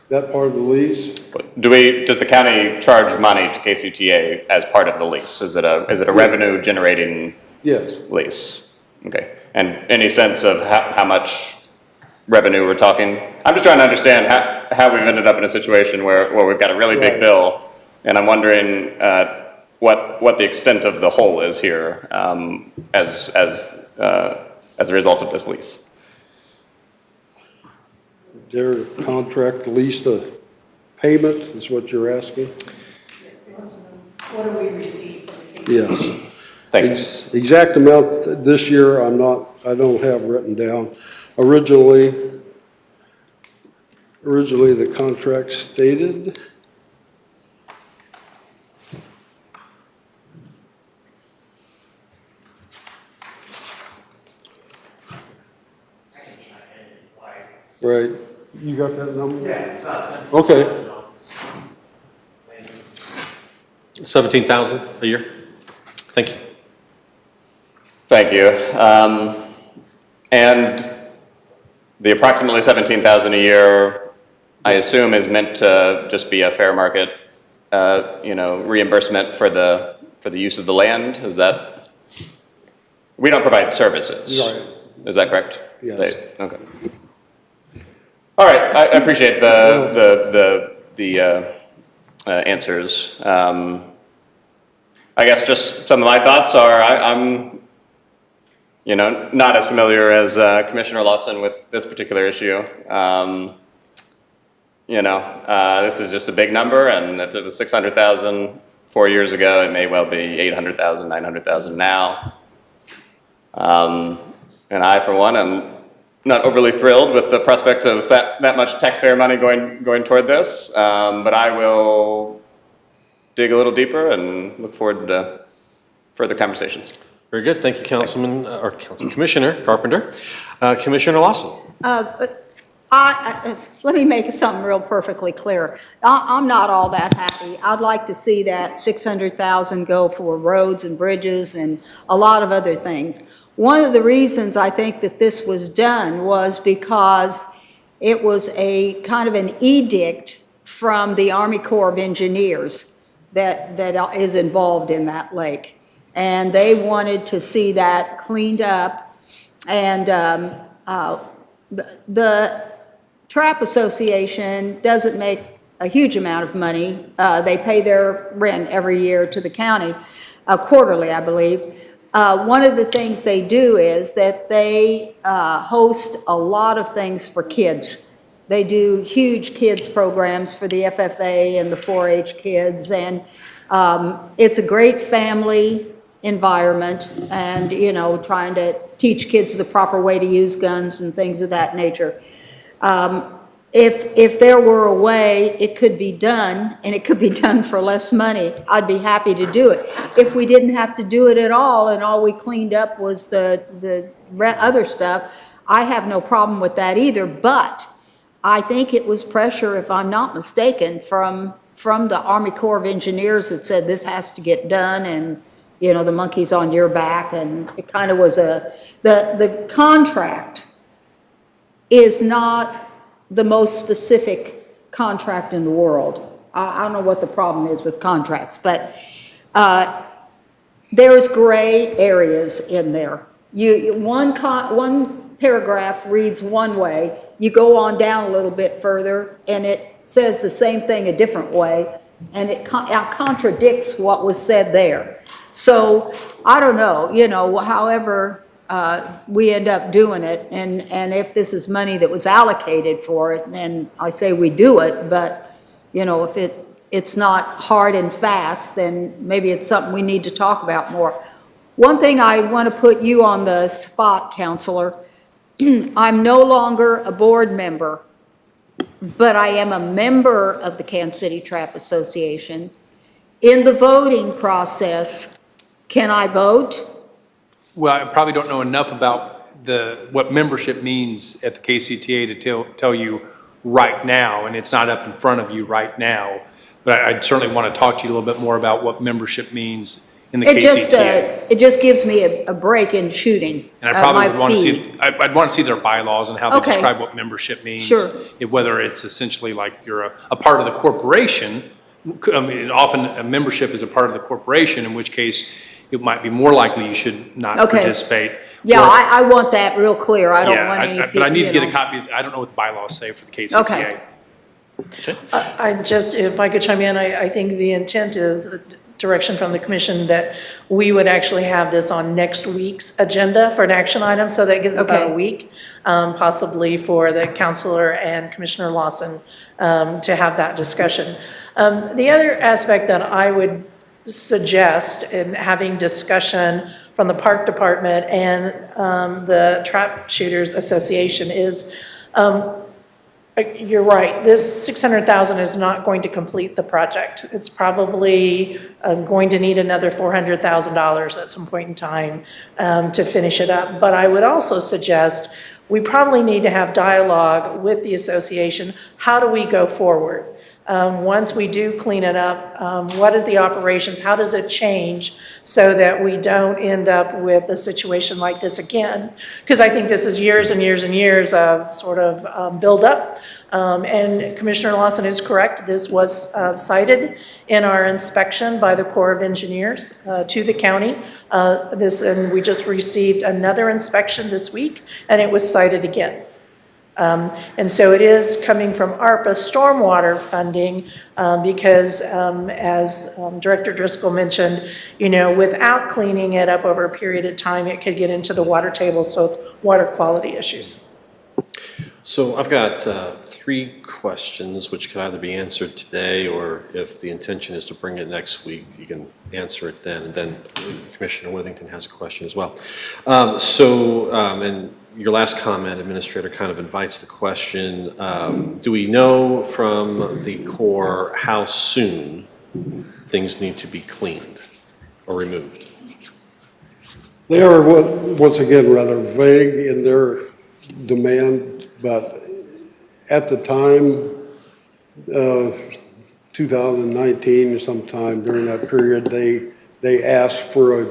That part of the lease? Does the county charge money to KCTA as part of the lease? Is it a revenue generating Yes. lease? Okay. And any sense of how much revenue we're talking? I'm just trying to understand how we've ended up in a situation where we've got a really big Right. bill, and I'm wondering what the extent of the hole is here as a result of this lease. Their contract lease the payment is what you're asking? What do we receive? Yes. Thank you. Exact amount this year, I don't have written down. Originally the contract stated. Right, you got that number? Yeah, it's about Okay. $17,000 a year? Thank you. Thank you. And the approximately 17,000 a year, I assume, is meant to just be a fair market, reimbursement for the use of the land. Is that? We don't provide services. Right. Is that correct? Yes. Okay. All right. I appreciate the answers. I guess just some of my thoughts are I'm not as familiar as Commissioner Lawson with this particular issue. This is just a big number, and if it was 600,000 4 years ago, it may well be 800,000, 900,000 now. And I, for one, am not overly thrilled with the prospect of that much taxpayer money going toward this, but I will dig a little deeper and look forward to further conversations. Very good. Thank you, Commissioner Carpenter. Commissioner Lawson. Let me make something real perfectly clear. I'm not all that happy. I'd like to see that 600,000 go for roads and bridges and a lot of other things. One of the reasons I think that this was done was because it was a kind of an edict from the Army Corps of Engineers that is involved in that lake. And they wanted to see that cleaned up. And the Trap Association doesn't make a huge amount of money. They pay their rent every year to the county, quarterly, I believe. One of the things they do is that they host a lot of things for kids. They do huge kids programs for the FFA and the 4-H kids, and it's a great family environment, and trying to teach kids the proper way to use guns and things of that nature. If there were a way it could be done, and it could be done for less money, I'd be happy to do it. If we didn't have to do it at all, and all we cleaned up was the other stuff, I have no problem with that either. But I think it was pressure, if I'm not mistaken, from the Army Corps of Engineers that said this has to get done, and the monkey's on your back, and it kind of was the contract is not the most specific contract in the world. I don't know what the problem is with contracts, but there's gray areas in there. One paragraph reads one way, you go on down a little bit further, and it says the same thing a different way, and it contradicts what was said there. So, I don't know, however we end up doing it, and if this is money that was allocated for it, then I say we do it, but, if it's not hard and fast, then maybe it's something we need to talk about more. One thing I want to put you on the spot, Counselor. I'm no longer a board member, but I am a member of the Kansas City Trap Association. In the voting process, can I vote? Well, I probably don't know enough about what membership means at the KCTA to tell you right now, and it's not up in front of you right now. But I'd certainly want to talk to you a little bit more about what membership means in the KCTA. It just gives me a break in shooting. And I probably would want to see, I'd want to see their bylaws and how they Okay. describe what membership means. Sure. Whether it's essentially like you're a part of the corporation. I mean, often a membership is a part of the corporation, in which case it might be more likely you should not Okay. participate. Yeah, Or- I want that real clear. I don't want any. But I need to get a copy. I don't know what the bylaws say for the KCTA. Okay. If I could chime in, I think the intent is, direction from the commission, that we would actually have this on next week's agenda for an action item, so that gives about a Okay. week, possibly for the counselor and Commissioner Lawson to have that discussion. The other aspect that I would suggest in having discussion from the Park Department and the Trap Shooters Association is, you're right, this 600,000 is not going to complete the project. It's probably going to need another $400,000 at some point in time to finish it up. But I would also suggest we probably need to have dialogue with the association. How do we go forward? Once we do clean it up, what are the operations? How does it change so that we don't end up with a situation like this again? Because I think this is years and years and years of sort of buildup. And Commissioner Lawson is correct. This was cited in our inspection by the Corps of Engineers to the county. And we just received another inspection this week, and it was cited again. And so it is coming from ARPA stormwater funding because as Director Driscoll mentioned, you know, without cleaning it up over a period of time, it could get into the water table, so it's water quality issues. So I've got 3 questions which could either be answered today, or if the intention is to bring it next week, you can answer it then. And then Commissioner Withington has a question as well. And your last comment, Administrator, kind of invites the question, do we know from the Corps how soon things need to be cleaned or removed? They are, once again, rather vague in their demand, but at the time, 2019 or sometime during that period, they asked for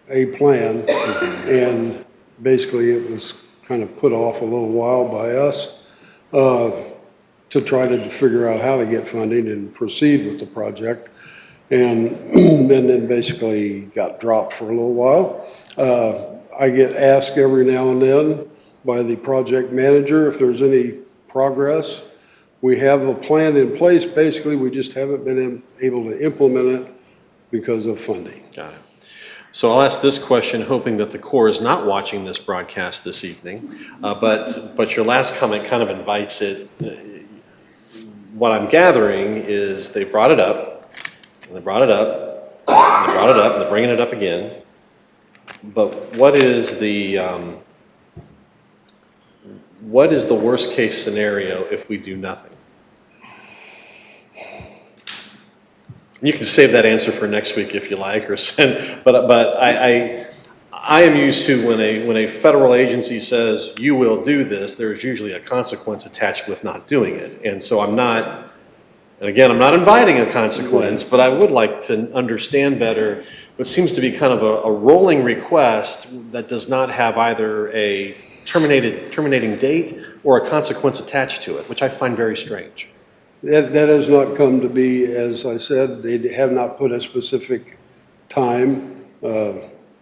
a plan, and basically it was kind of put off a little while by us to try to figure out how to get funding and proceed with the project, and then basically got dropped for a little while. I get asked every now and then by the project manager if there's any progress. We have a plan in place, basically we just haven't been able to implement it because of funding. Got it. So I'll ask this question, hoping that the Corps is not watching this broadcast this evening, but your last comment kind of invites it. What I'm gathering is they brought it up, and they brought it up, and they brought it up, and they're bringing it up again. But what is the worst case scenario if we do nothing? You can save that answer for next week if you like, or send. But I am used to when a federal agency says you will do this, there's usually a consequence attached with not doing it. And so I'm not inviting a consequence, but I would like to understand better what seems to be kind of a rolling request that does not have either a terminating date or a consequence attached to it, which I find very strange. That has not come to be, as I said, they have not put a specific time.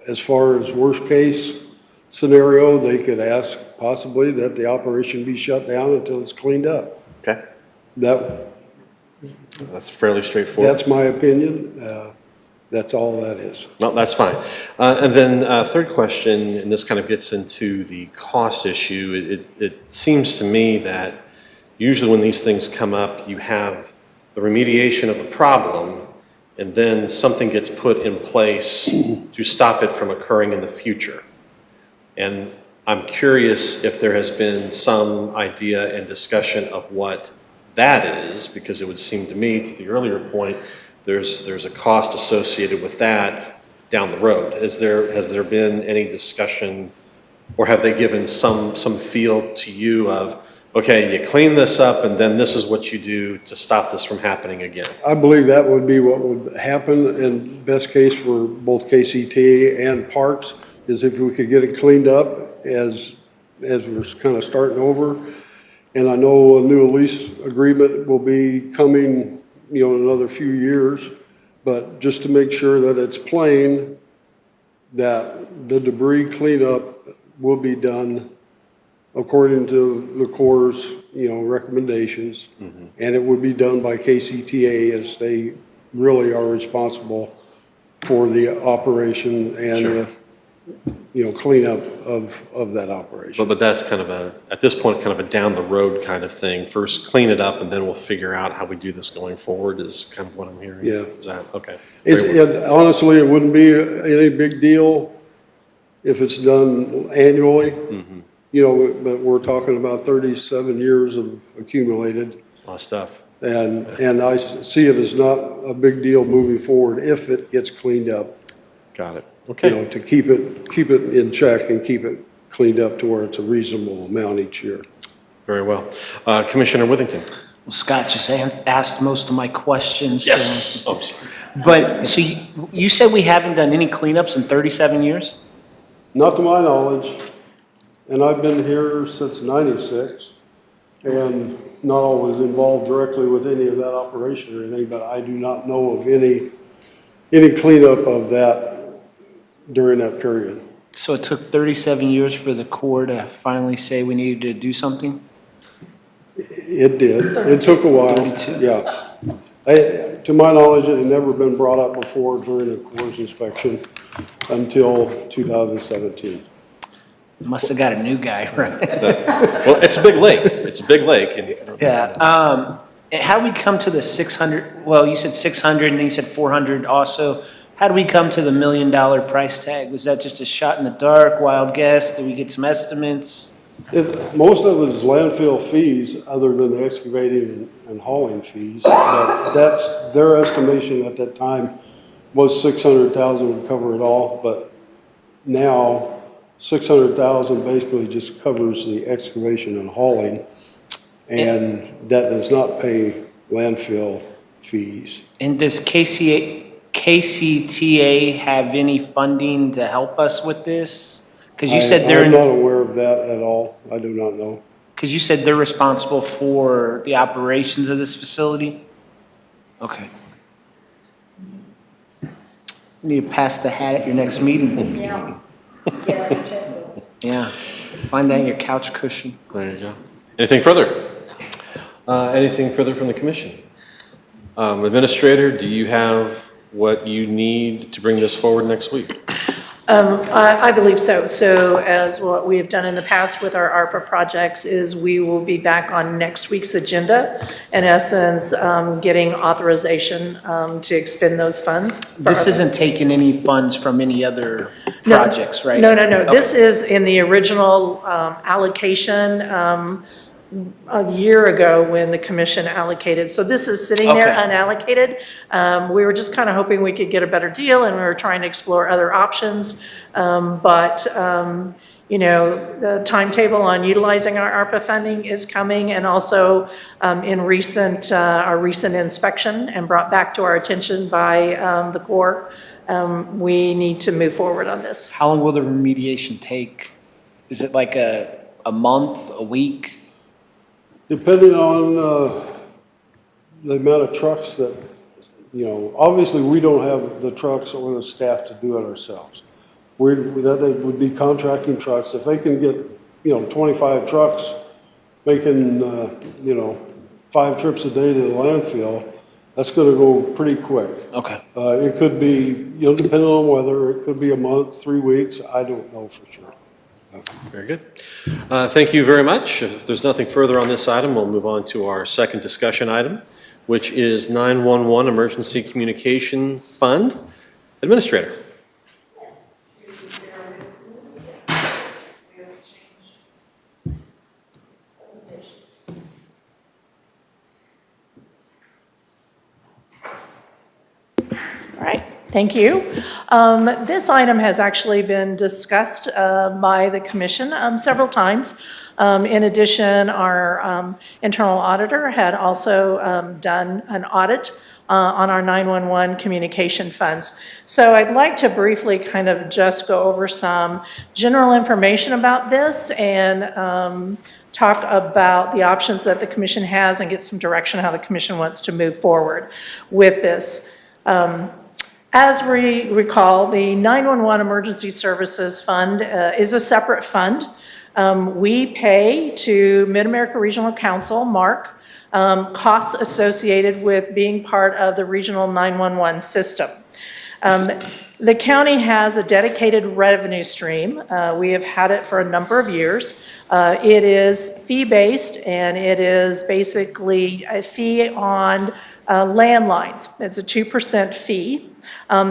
As far as worst case scenario, they could ask possibly that the operation be shut down until it's cleaned up. Okay. That's fairly straightforward. That's my opinion. That's all that is. No, that's fine. And then third question, and this kind of gets into the cost issue. It seems to me that usually when these things come up, you have the remediation of the problem, and then something gets put in place to stop it from occurring in the future. And I'm curious if there has been some idea and discussion of what that is, because it would seem to me, to the earlier point, there's a cost associated with that down the road. Has there been any discussion, or have they given some feel to you of, okay, you clean this up and then this is what you do to stop this from happening again? I believe that would be what would happen, and best case for both KCTA and Parks is if we could get it cleaned up as we're kind of starting over. And I know a new lease agreement will be coming, in another few years, but just to make sure that it's plain that the debris cleanup will be done according to the Corps', recommendations, and it would be done by KCTA, as they really are responsible for the operation and the cleanup of that operation. But that's kind of at this point, kind of a down the road kind of thing. First clean it up and then we'll figure out how we do this going forward is kind of what I'm hearing. Yeah. Is that, okay. Honestly, it wouldn't be any big deal if it's done annually. But we're talking about 37 years of accumulated. It's a lot of stuff. And I see it as not a big deal moving forward if it gets cleaned up. Got it. Okay. To keep it in check and keep it cleaned up to where it's a reasonable amount each year. Very well. Commissioner Withington. Scott just asked most of my questions. Yes. Oh, sorry. But, so you said we haven't done any cleanups in 37 years? Not to my knowledge, and I've been here since '96, and not always involved directly with any of that operation or anything, but I do not know of any cleanup of that during that period. So it took 37 years for the Corps to finally say we needed to do something? It did. It took a while. 32. Yeah. To my knowledge, it had never been brought up before during a Corps inspection until 2017. Must have got a new guy, right? Well, it's a big lake. It's a big lake. And Yeah. How do we come to the 600, well, you said 600 and then you said 400 also. How do we come to the $1 million price tag? Was that just a shot in the dark, wild guess? Did we get some estimates? Most of it is landfill fees, other than the excavating and hauling fees. But that's, their estimation at that time was 600,000 would cover it all, but now 600,000 basically just covers the excavation and hauling, and that does not pay landfill fees. And does KCTA have any funding to help us with this? Because you said they're, I'm not aware of that at all. I do not know. because you said they're responsible for the operations of this facility? Okay. You need to pass the hat at your next meeting. Yeah. Yeah. Find that in your couch cushion. there you go. Anything further? Anything further from the commission? Administrator, do you have what you need to bring this forward next week? I believe so. So as what we have done in the past with our ARPA projects is we will be back on next week's agenda, in essence, getting authorization to expend those funds. This isn't taking any funds from any other projects, right? No, no, no. Okay. This is in the original allocation a year ago when the commission allocated. So this is sitting there Okay. unallocated. We were just kind of hoping we could get a better deal, and we were trying to explore other options. You know, the timetable on utilizing our ARPA funding is coming, and also in our recent inspection and brought back to our attention by the Corps, we need to move forward on this. How long will the remediation take? Is it like a month, a week? Depending on the amount of trucks that, you know, obviously we don't have the trucks or the staff to do it ourselves. That they would be contracting trucks. If they can get, you know, 25 trucks making, you know, 5 trips a day to the landfill, that's going to go pretty quick. Okay. It could be, you know, depending on weather, it could be a month, 3 weeks. I don't know for sure. Very good. Thank you very much. If there's nothing further on this item, we'll move on to our second discussion item, which is 911 Emergency Communication Fund. Administrator. All right, thank you. This item has actually been discussed by the commission several times. In addition, our internal auditor had also done an audit on our 911 communication funds. So I'd like to briefly kind of just go over some general information about this and talk about the options that the commission has and get some direction how the commission wants to move forward with this. As we recall, the 911 Emergency Services Fund is a separate fund. We pay to Mid-America Regional Council, MARC, costs associated with being part of the regional 911 system. The county has a dedicated revenue stream. We have had it for a number of years. It is fee-based, and it is basically a fee on landlines. It's a 2% fee.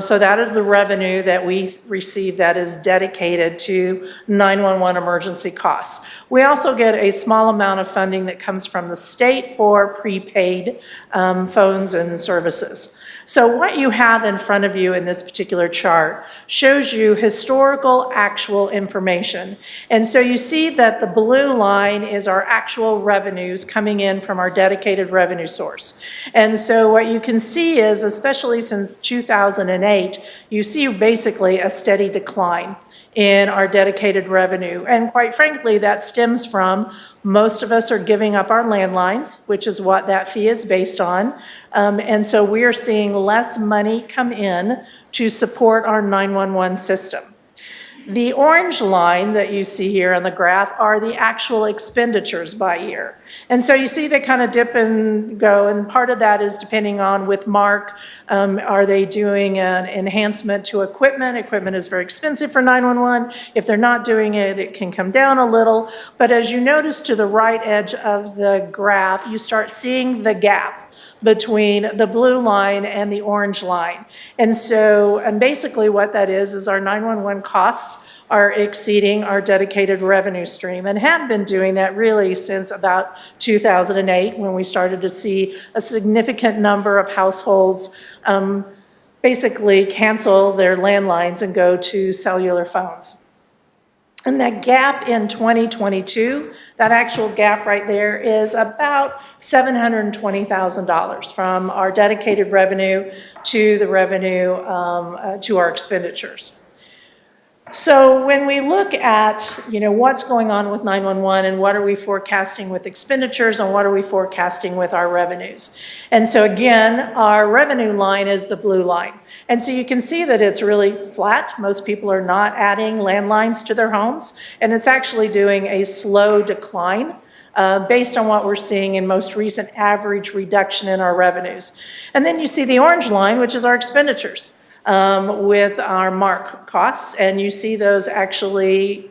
So that is the revenue that we receive that is dedicated to 911 emergency costs. We also get a small amount of funding that comes from the state for prepaid phones and services. So what you have in front of you in this particular chart shows you historical actual information. And so you see that the blue line is our actual revenues coming in from our dedicated revenue source. And so what you can see is, especially since 2008, you see basically a steady decline in our dedicated revenue. And quite frankly, that stems from most of us are giving up our landlines, which is what that fee is based on. And so we are seeing less money come in to support our 911 system. The orange line that you see here on the graph are the actual expenditures by year. And so you see they kind of dip and go, and part of that is depending on with Mark, are they doing an enhancement to equipment? Equipment is very expensive for 911. If they're not doing it, it can come down a little. But as you notice to the right edge of the graph, you start seeing the gap between the blue line and the orange line. And so, and basically what that is our 911 costs are exceeding our dedicated revenue stream and have been doing that really since about 2008 when we started to see a significant number of households basically cancel their landlines and go to cellular phones. And that gap in 2022, that actual gap right there is about $720,000 from our dedicated revenue to the revenue to our expenditures. So when we look at, what's going on with 911 and what are we forecasting with expenditures and what are we forecasting with our revenues? And so again, our revenue line is the blue line. And so you can see that it's really flat. Most people are not adding landlines to their homes, and it's actually doing a slow decline based on what we're seeing in most recent average reduction in our revenues. And then you see the orange line, which is our expenditures. With our MARC costs, and you see those actually,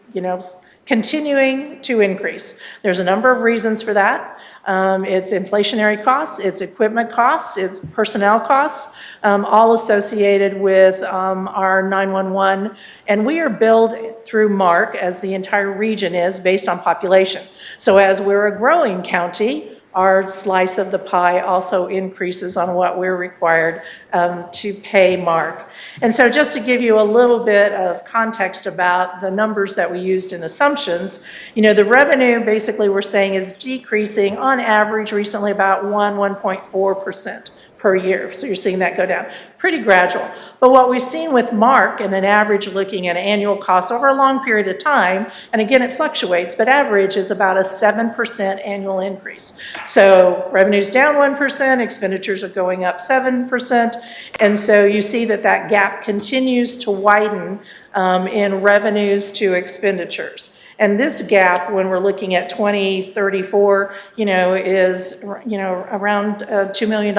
continuing to increase. There's a number of reasons for that. It's inflationary costs, it's equipment costs, it's personnel costs, all associated with our 911. And we are billed through MARC, as the entire region is, based on population. So as we're a growing county, our slice of the pie also increases on what we're required to pay MARC. And so just to give you a little bit of context about the numbers that we used in assumptions, the revenue basically we're saying is decreasing on average recently about 1.4% per year. So you're seeing that go down. Pretty gradual. But what we've seen with MARC and an average looking at annual costs over a long period of time, and again it fluctuates, but average is about a 7% annual increase. So revenue's down 1%, expenditures are going up 7%, and so you see that that gap continues to widen in revenues to expenditures. And this gap, when we're looking at 2034, is, around $2 million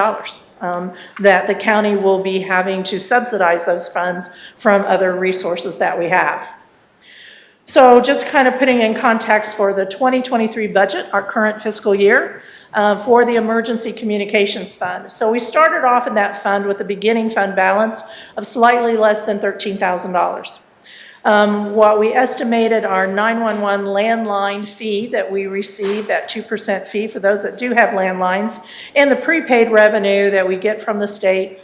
that the county will be having to subsidize those funds from other resources that we have. So just kind of putting in context for the 2023 budget, our current fiscal year, for the Emergency Communications Fund. So we started off in that fund with a beginning fund balance of slightly less than $13,000. What we estimated our 911 landline fee that we receive, that 2% fee for those that do have landlines, and the prepaid revenue that we get from the state,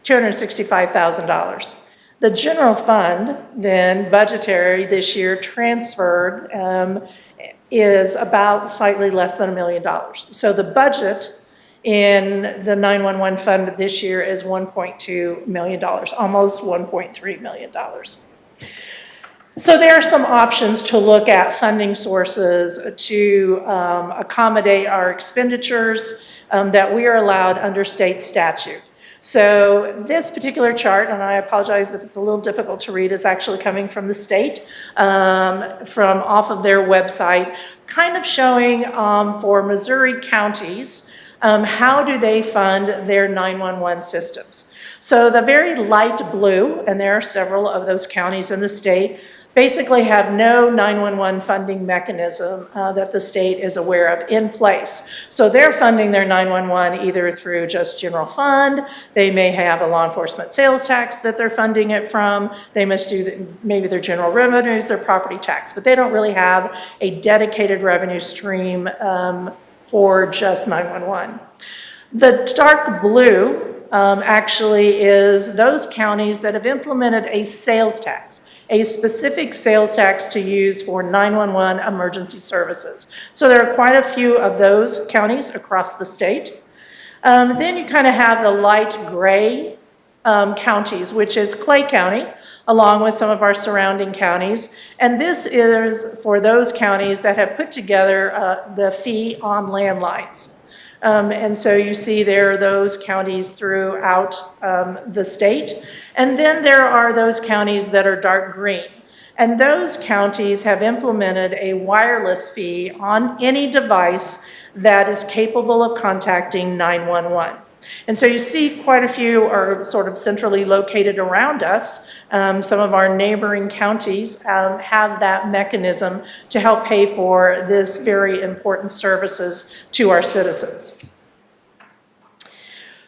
$265,000. The general fund, then budgetary this year transferred, is about slightly less than $1 million. So the budget in the 911 fund this year is $1.2 million, almost $1.3 million. So there are some options to look at funding sources to accommodate our expenditures that we are allowed under state statute. So this particular chart, and I apologize if it's a little difficult to read, is actually coming from the state, from off of their website, kind of showing for Missouri counties, how do they fund their 911 systems. So the very light blue, and there are several of those counties in the state, basically have no 911 funding mechanism that the state is aware of in place. So they're funding their 911 either through just general fund, they may have a law enforcement sales tax that they're funding it from, they must do maybe their general revenues, their property tax, but they don't really have a dedicated revenue stream for just 911. The dark blue actually is those counties that have implemented a sales tax, a specific sales tax to use for 911 emergency services. So there are quite a few of those counties across the state. Then you kind of have the light gray counties, which is Clay County, along with some of our surrounding counties. And this is for those counties that have put together the fee on landlines. And so you see there are those counties throughout the state. And then there are those counties that are dark green. And those counties have implemented a wireless fee on any device that is capable of contacting 911. And so you see quite a few are sort of centrally located around us. Some of our neighboring counties have that mechanism to help pay for this very important services to our citizens.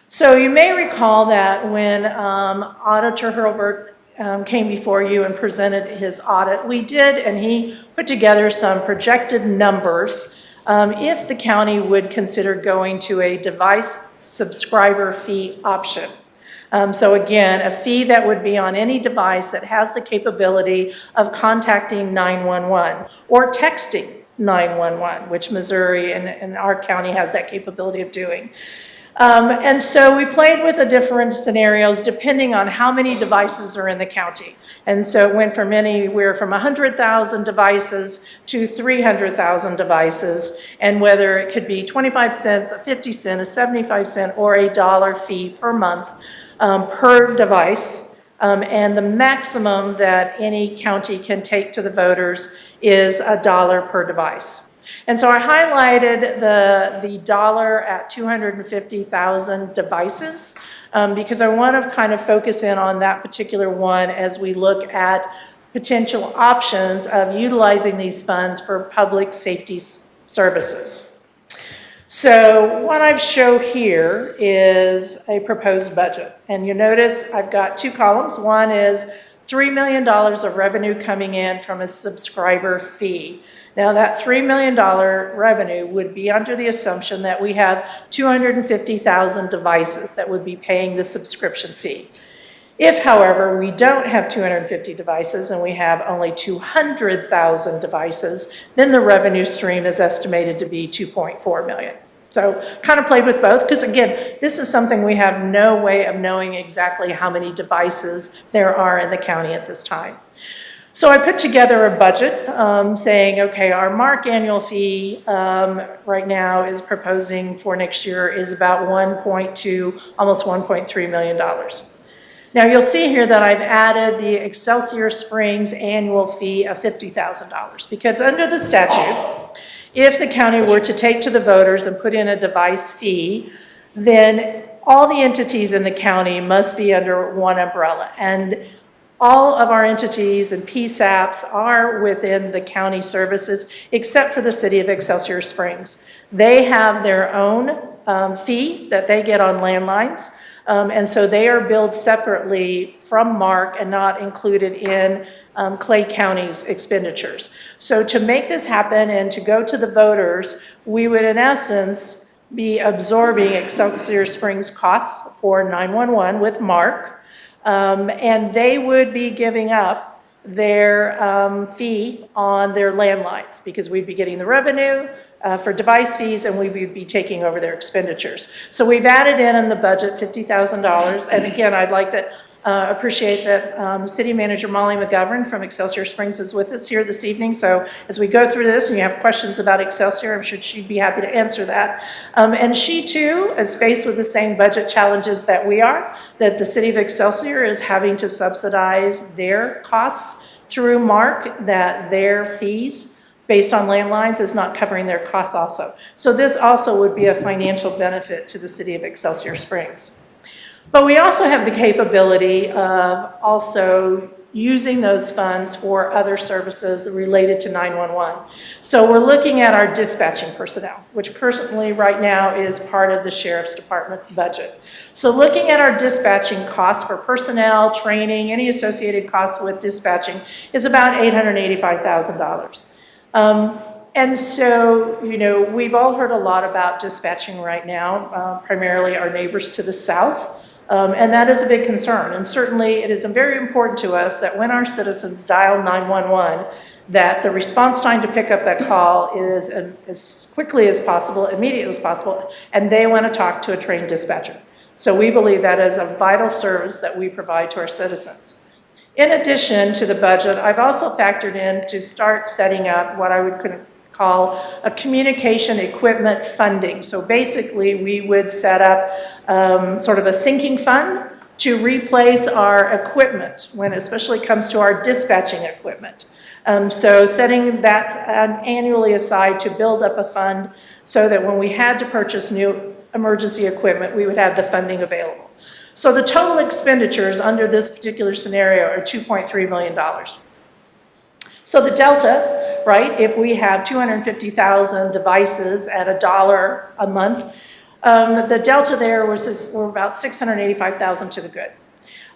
So you may recall that when Auditor Hurlbert came before you and presented his audit, we did, and he put together some projected numbers if the county would consider going to a device subscriber fee option. So again, a fee that would be on any device that has the capability of contacting 911 or texting 911, which Missouri and our county has that capability of doing. And so we played with the different scenarios depending on how many devices are in the county. And so it went from anywhere from 100,000 devices to 300,000 devices, and whether it could be 25 cents, a 50 cent, a 75 cent, or a $1 fee per month per device. And the maximum that any county can take to the voters is $1 per device. And so I highlighted the dollar at 250,000 devices because I want to kind of focus in on that particular one as we look at potential options of utilizing these funds for public safety services. So what I've shown here is a proposed budget. And you notice I've got two columns. One is $3 million of revenue coming in from a subscriber fee. Now that $3 million revenue would be under the assumption that we have 250,000 devices that would be paying the subscription fee. If, however, we don't have 250 devices and we have only 200,000 devices, then the revenue stream is estimated to be $2.4 million. So kind of played with both because, again, this is something we have no way of knowing exactly how many devices there are in the county at this time. So I put together a budget saying, okay, our MARC annual fee right now is proposing for next year is about $1.2, almost $1.3 million. Now you'll see here that I've added the Excelsior Springs annual fee of $50,000 because under the statute, if the county were to take to the voters and put in a device fee, then all the entities in the county must be under one umbrella. And all of our entities and PSAPs are within the county services, except for the city of Excelsior Springs. They have their own fee that they get on landlines, and so they are billed separately from MARC and not included in Clay County's expenditures. So to make this happen and to go to the voters, we would in essence be absorbing Excelsior Springs costs for 911 with MARC, and they would be giving up their fee on their landlines because we'd be getting the revenue for device fees and we would be taking over their expenditures. So we've added in the budget $50,000, and again, I'd like to appreciate that City Manager Molly McGovern from Excelsior Springs is with us here this evening. So as we go through this and you have questions about Excelsior, I'm sure she'd be happy to answer that. And she too is faced with the same budget challenges that we are, that the City of Excelsior is having to subsidize their costs through MARC, that their fees based on landlines is not covering their costs also. So this also would be a financial benefit to the City of Excelsior Springs. But we also have the capability of also using those funds for other services related to 911. So we're looking at our dispatching personnel, which currently right now is part of the Sheriff's Department's budget. So looking at our dispatching costs for personnel, training, any associated costs with dispatching is about $885,000. And so, we've all heard a lot about dispatching right now, primarily our neighbors to the south. And that is a big concern. And certainly it is very important to us that when our citizens dial 911, that the response time to pick up that call is as quickly as possible, immediately as possible, and they want to talk to a trained dispatcher. So we believe that is a vital service that we provide to our citizens. In addition to the budget, I've also factored in to start setting up what I would call a communication equipment funding. So basically, we would set up sort of a sinking fund to replace our equipment when it especially comes to our dispatching equipment. So setting that annually aside to build up a fund so that when we had to purchase new emergency equipment, we would have the funding available. So the total expenditures under this particular scenario are $2.3 million. So the delta, right, if we have 250,000 devices at $1 a month, the delta there was about 685,000 to the good.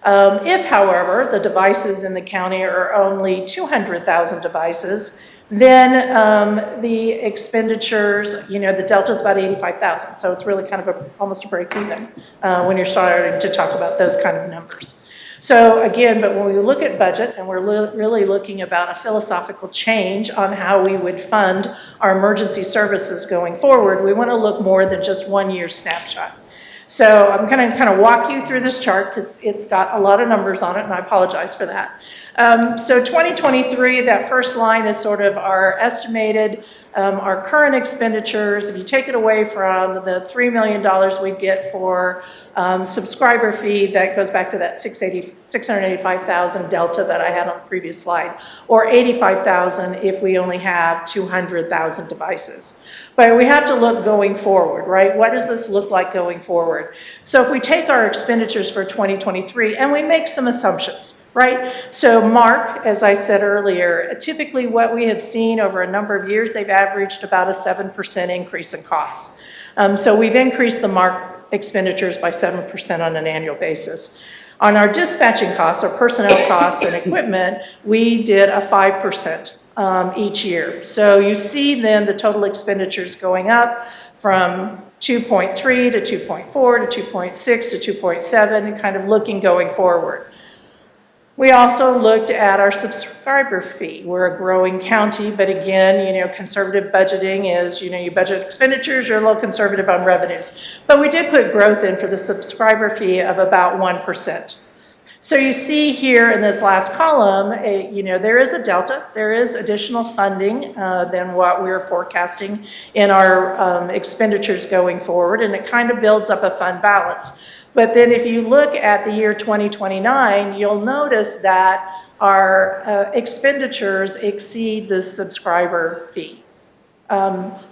If, however, the devices in the county are only 200,000 devices, then the expenditures, the delta is about 85,000. So it's really kind of almost a break even when you're starting to talk about those kind of numbers. So again, but when we look at budget and we're really looking about a philosophical change on how we would fund our emergency services going forward, we want to look more than just 1 year snapshot. So I'm going to kind of walk you through this chart because it's got a lot of numbers on it, and I apologize for that. So 2023, that first line is sort of our estimated, our current expenditures. If you take it away from the $3 million we get for subscriber fee, that goes back to that 685,000 delta that I had on the previous slide, or 85,000 if we only have 200,000 devices. But we have to look going forward, right? What does this look like going forward? So if we take our expenditures for 2023 and we make some assumptions, right? So MARC, as I said earlier, typically what we have seen over a number of years, they've averaged about a 7% increase in costs. So we've increased the MARC expenditures by 7% on an annual basis. On our dispatching costs, or personnel costs and equipment, we did a 5%. Each year. So you see then the total expenditures going up from 2.3 to 2.4 to 2.6 to 2.7, kind of looking going forward. We also looked at our subscriber fee. We're a growing county, but again, conservative budgeting is, you budget expenditures, you're a little conservative on revenues. But we did put growth in for the subscriber fee of about 1%. So you see here in this last column, there is a delta. There is additional funding than what we're forecasting in our expenditures going forward, and it kind of builds up a fund balance. But then if you look at the year 2029, you'll notice that our expenditures exceed the subscriber fee.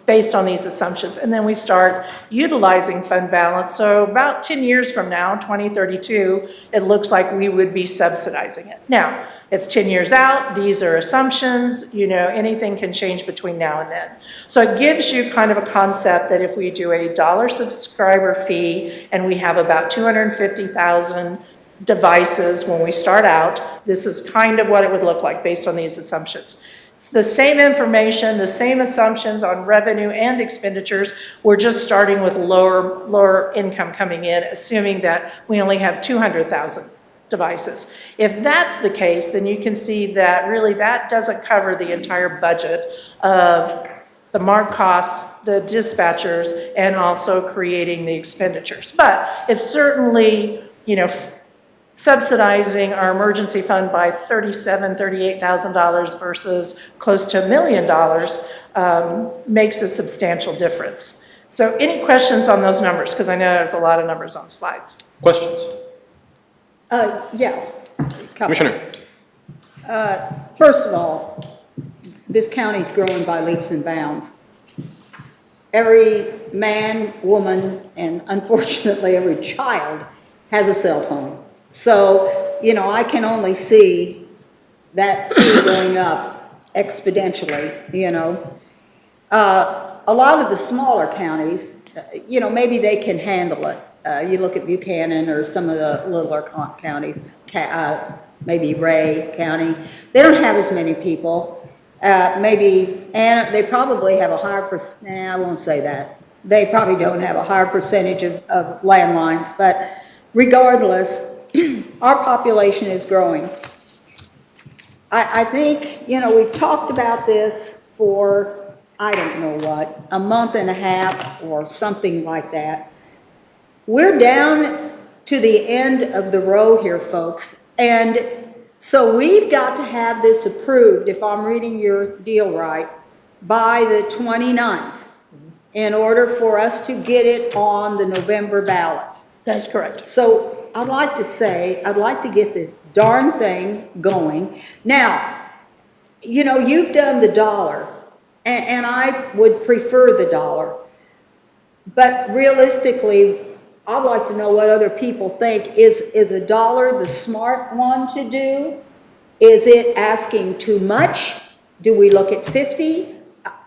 Based on these assumptions. And then we start utilizing fund balance. So about 10 years from now, 2032, it looks like we would be subsidizing it. Now, it's 10 years out. These are assumptions. Anything can change between now and then. So it gives you kind of a concept that if we do a $1 subscriber fee and we have about 250,000 devices when we start out, this is kind of what it would look like based on these assumptions. It's the same information, the same assumptions on revenue and expenditures. We're just starting with lower income coming in, assuming that we only have 200,000 devices. If that's the case, then you can see that really that doesn't cover the entire budget of the MARC costs, the dispatchers, and also creating the expenditures. But it's certainly, subsidizing our emergency fund by $37,000, $38,000 versus close to $1 million makes a substantial difference. So any questions on those numbers? Because I know there's a lot of numbers on the slides. Questions? Yeah. Commissioner. First of all, this county's growing by leaps and bounds. Every man, woman, and unfortunately every child has a cell phone. So, I can only see that fee going up exponentially, you know. A lot of the smaller counties, you know, maybe they can handle it. You look at Buchanan or some of the littler counties, maybe Ray County, they don't have as many people. And they probably have a higher I won't say that. They probably don't have a higher percentage of landlines, but regardless, our population is growing. I think, you know, we've talked about this for, I don't know what, a month and a half or something like that. We're down to the end of the row here, folks, and so we've got to have this approved, if I'm reading your deal right, by the 29th in order for us to get it on the November ballot. That's correct. So I'd like to say, I'd like to get this darn thing going. Now, you know, you've done the dollar, and I would prefer the dollar, but realistically, I'd like to know what other people think. Is a dollar the smart one to do? Is it asking too much? Do we look at 50?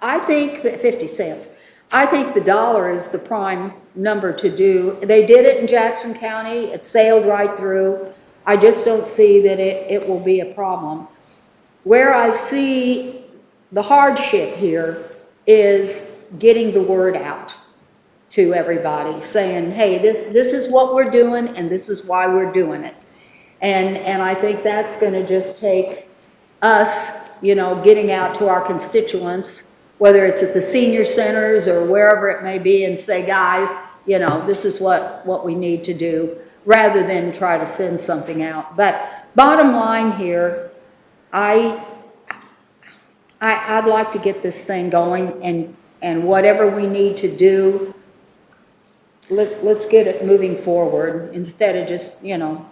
I think that 50 cents. I think the dollar is the prime number to do. They did it in Jackson County. It sailed right through. I just don't see that it will be a problem. Where I see the hardship here is getting the word out to everybody, saying, hey, this is what we're doing and this is why we're doing it. And I think that's going to just take us, you know, getting out to our constituents, whether it's at the senior centers or wherever it may be, and say, guys, you know, this is what we need to do, rather than try to send something out. But bottom line here, I'd like to get this thing going, and whatever we need to do, let's get it moving forward instead of just, you know.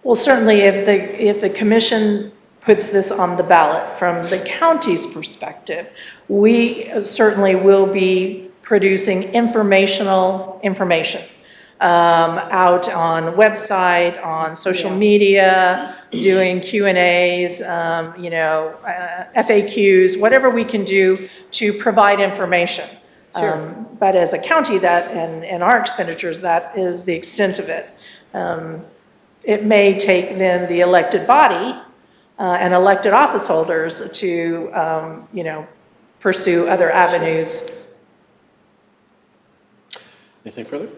Well, certainly if the commission puts this on the ballot from the county's perspective, we certainly will be producing information out on website, on social media, doing Q&As, you know, FAQs, whatever we can do to provide information. Sure. But as a county, that and our expenditures, that is the extent of it. It may take then the elected body and elected office holders to, you know, pursue other avenues. Anything further?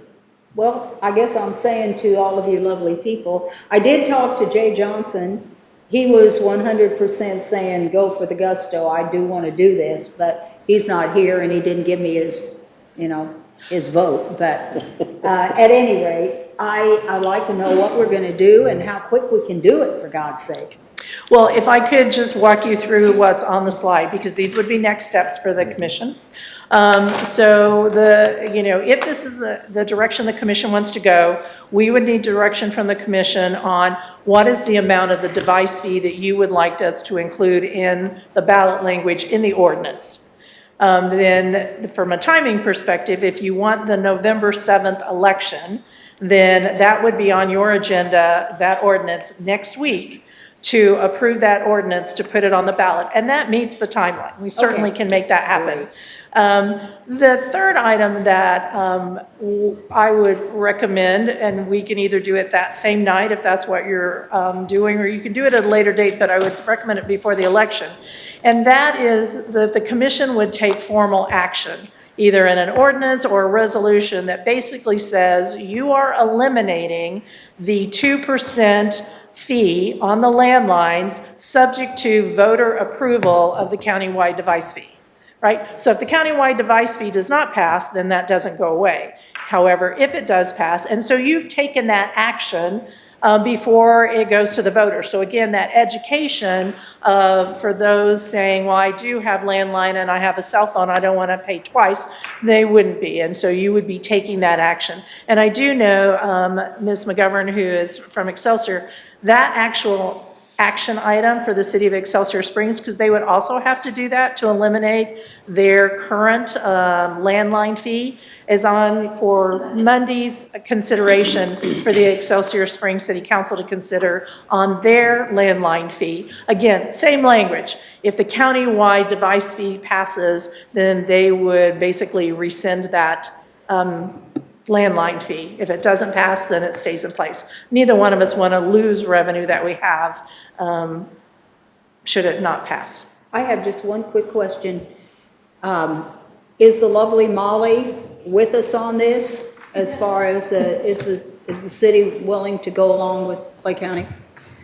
Well, I guess I'm saying to all of you lovely people, I did talk to Jay Johnson. He was 100% saying, go for the gusto, I do want to do this, but he's not here and he didn't give me his, you know, his vote. But at any rate, I'd like to know what we're going to do and how quick we can do it, for God's sake. Well, if I could just walk you through what's on the slide, because these would be next steps for the commission. So you know, if this is the direction the commission wants to go, we would need direction from the commission on what is the amount of the device fee that you would like us to include in the ballot language in the ordinance. Then from a timing perspective, if you want the November 7th election, then that would be on your agenda, that ordinance, next week, to approve that ordinance, to put it on the ballot. And that meets the timeline. We certainly can make that happen. The third item that I would recommend, and we can either do it that same night if that's what you're doing, or you can do it at a later date, but I would recommend it before the election. And that is that the commission would take formal action, either in an ordinance or a resolution that basically says you are eliminating the 2% fee on the landlines subject to voter approval of the countywide device fee, right? So if the countywide device fee does not pass, then that doesn't go away. However, if it does pass, and so you've taken that action before it goes to the voter. So again, that education for those saying, well, I do have landline and I have a cell phone, I don't want to pay twice, they wouldn't be. And so you would be taking that action. And I do know Ms. McGovern, who is from Excelsior, that actual action item for the city of Excelsior Springs, because they would also have to do that to eliminate their current landline fee, is on for Monday's consideration for the Excelsior Springs City Council to consider on their landline fee. Again, same language. If the county-wide device fee passes, then they would basically rescind that landline fee. If it doesn't pass, then it stays in place. Neither one of us want to lose revenue that we have should it not pass. I have just one quick question. Is the lovely Molly with us on this as far as is the city willing to go along with Clay County?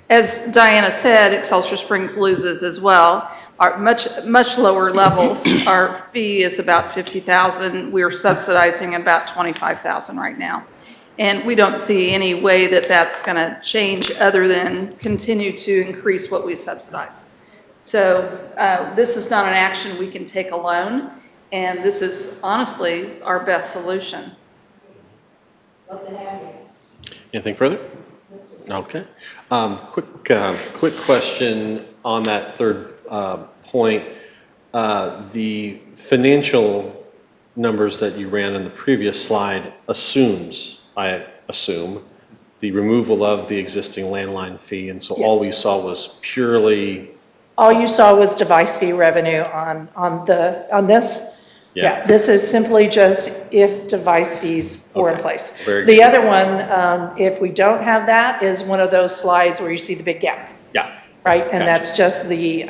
As Diana said, Excelsior Springs loses as well. Our much lower levels. Our fee is about $50,000. We're subsidizing about $25,000 right now. And we don't see any way that that's going to change other than continue to increase what we subsidize. So this is not an action we can take alone, and this is honestly our best solution. Anything further? Okay. Quick question on that third point. The financial numbers that you ran in the previous slide assumes, I assume, the removal of the existing landline fee, and so all we saw was purely... All you saw was device fee revenue on this. Yeah, this is simply just if device fees were in place. The other one, if we don't have that, is one of those slides where you see the big gap. Yeah. Right, and that's just the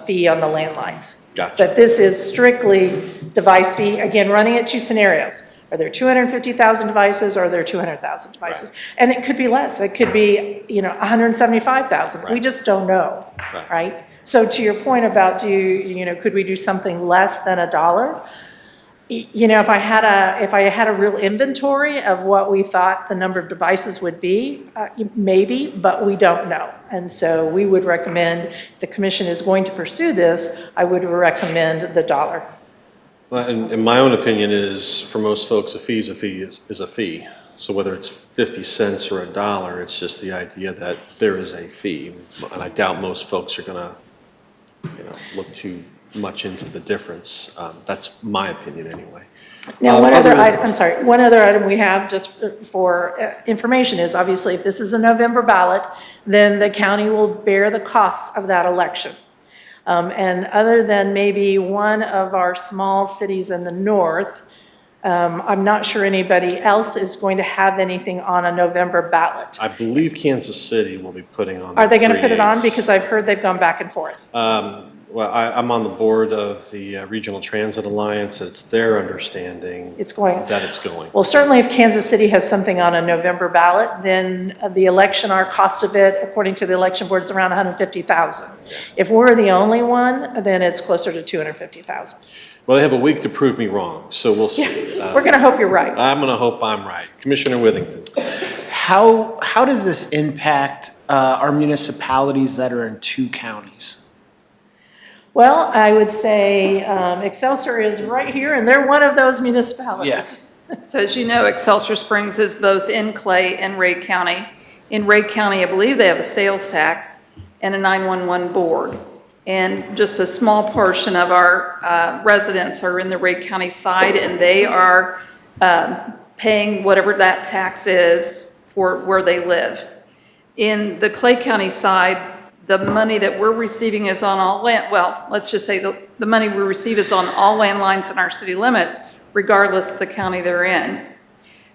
fee on the landlines. Gotcha. But this is strictly device fee, again, running at two scenarios. Are there 250,000 devices or are there 200,000 devices? Right. And it could be less. It could be, 175,000. Right. We just don't know, right? So to your point about could we do something less than $1? If I had a real inventory of what we thought the number of devices would be, maybe, but we don't know. And so we would recommend, if the commission is going to pursue this, I would recommend the $1. Well, and my own opinion is, for most folks, a fee is a fee. So whether it's 50 cents or $1, it's just the idea that there is a fee. And I doubt most folks are going to, look too much into the difference. That's my opinion anyway. Now, one other item we have just for information is, obviously, if this is a November ballot, then the county will bear the costs of that election. And other than maybe one of our small cities in the north, I'm not sure anybody else is going to have anything on a November ballot. I believe Kansas City will be putting on. Are they going to put it on? Because I've heard they've gone back and forth. Well, I'm on the board of the Regional Transit Alliance. It's their understanding that it's going. Well, certainly if Kansas City has something on a November ballot, then the election, our cost of it, according to the election board, is around $150,000. If we're the only one, then it's closer to $250,000. Well, they have a week to prove me wrong, so we'll see. We're going to hope you're right. I'm going to hope I'm right. Commissioner Withington. How does this impact our municipalities that are in two counties? Well, I would say Excelsior is right here, and they're one of those municipalities. Yes. So as you know, Excelsior Springs is both in Clay and Ray County. In Ray County, I believe they have a sales tax and a 911 board. And just a small portion of our residents are in the Ray County side, and they are paying whatever that tax is for where they live. In the Clay County side, the money that we're receiving is on all let's just say the money we receive is on all landlines in our city limits, regardless of the county they're in.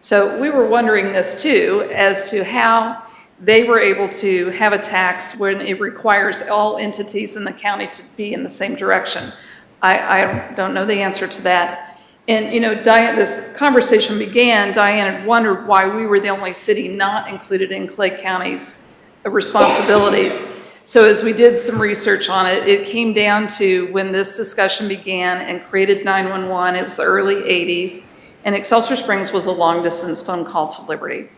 So we were wondering this too, as to how they were able to have a tax when it requires all entities in the county to be in the same direction. I don't know the answer to that. And Diane, this conversation began, Diane had wondered why we were the only city not included in Clay County's responsibilities. So as we did some research on it, it came down to when this discussion began and created 911, it was the early 80s, and Excelsior Springs was a long-distance phone call to Liberty.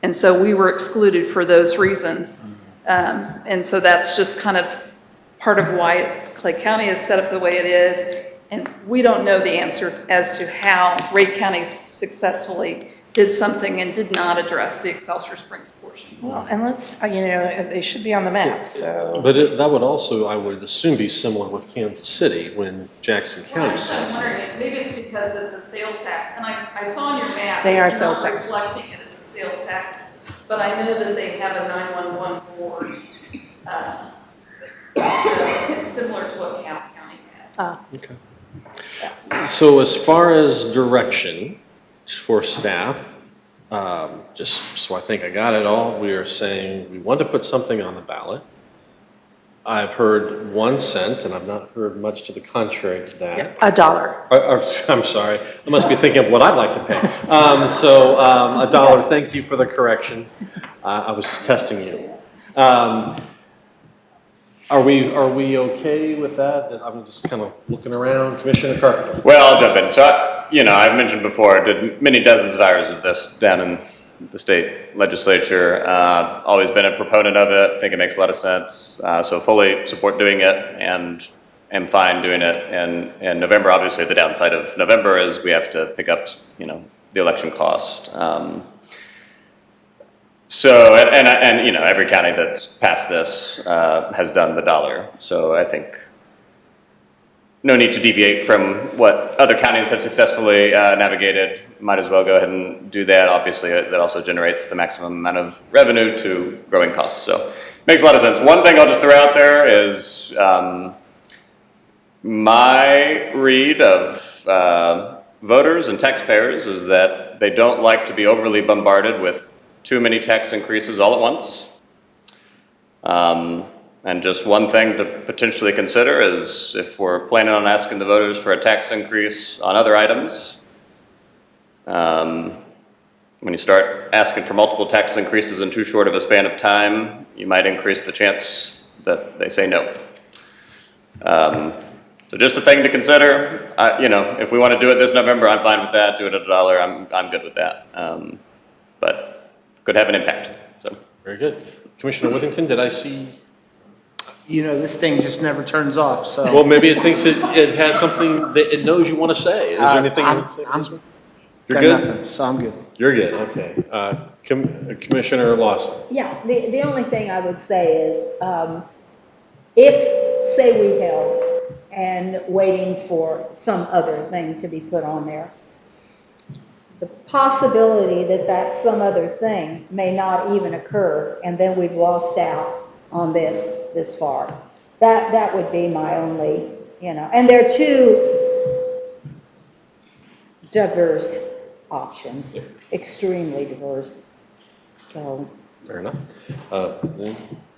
And so we were excluded for those reasons. And so that's just kind of part of why Clay County is set up the way it is. And we don't know the answer as to how Ray County successfully did something and did not address the Excelsior Springs portion. Well, and let's, they should be on the map, so. But that would also, I would assume, be similar with Kansas City when Jackson Well, County actually, I'm passed it. wondering, maybe it's because it's a sales tax, and I saw on your map. They are it's sales not tax. reflecting it as a sales tax, but I know that they have a 911 board, so it's similar to what Cass County has. Okay. So as far as direction for staff, just so I think I got it all, we are saying we want to put something on the ballot. I've heard 1 cent, and I've not heard much to the contrary to that. $1. I'm sorry, I must be thinking of what I'd like to pay. $1, thank you for the correction. I was just testing you. Are we okay with that? I'm just kind of looking around. Commissioner Carpenter? Well, I'll jump in. So, I've mentioned before, I did many dozens of hours of this down in the state legislature. Always been a proponent of it. Think it makes a lot of sense. So fully support doing it and am fine doing it. And in November, obviously, the downside of November is we have to pick up, the election cost. So, every county that's passed this has done the dollar. So I think no need to deviate from what other counties have successfully navigated. Might as well go ahead and do that. Obviously, that also generates the maximum amount of revenue to growing costs. So makes a lot of sense. One thing I'll just throw out there is my read of voters and taxpayers is that they don't like to be overly bombarded with too many tax increases all at once. And just one thing to potentially consider is if we're planning on asking the voters for a tax increase on other items, when you start asking for multiple tax increases in too short of a span of time, you might increase the chance that they say no. So just a thing to consider. If we want to do it this November, I'm fine with that. Do it at $1, I'm good with that. But could have an impact. So very good. Commissioner Withington, did I see? This thing just never turns off, so. Well, maybe it thinks it has something that it knows you want to say. Is there anything you want to say? You're got good? nothing, so I'm good. You're good, okay. Commissioner Lawson. Yeah, the only thing I would say is, if, say we held and waiting for some other thing to be put on there, the possibility that that some other thing may not even occur, and then we've lost out on this far. That would be my only, and there are two diverse options, extremely diverse, so. Fair enough.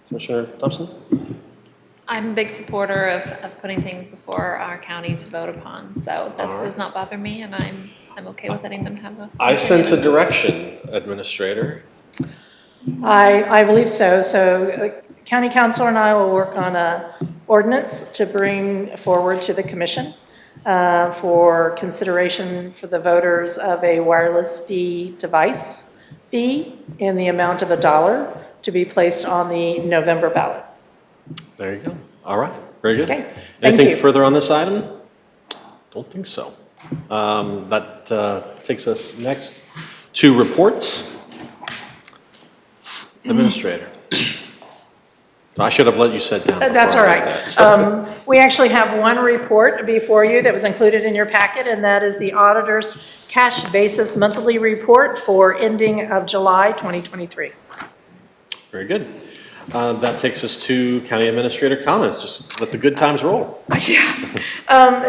Commissioner Thompson? I'm a big supporter of putting things before our county to vote upon, so this does not bother me, and I'm okay with letting them have a. I sense a direction, Administrator. I believe so. So County Council and I will work on a ordinance to bring forward to the commission for consideration for the voters of a wireless device fee in the amount of $1 to be placed on the November ballot. There you go. All right, very good. Okay, thank Anything you. further on this item? Don't think so. That takes us next to reports. Administrator. I should have let you sit down. That's all before I right. did that. We actually have one report before you that was included in your packet, and that is the auditor's cash basis monthly report for ending of July 2023. Very good. That takes us to County Administrator comments. Just let the good times roll.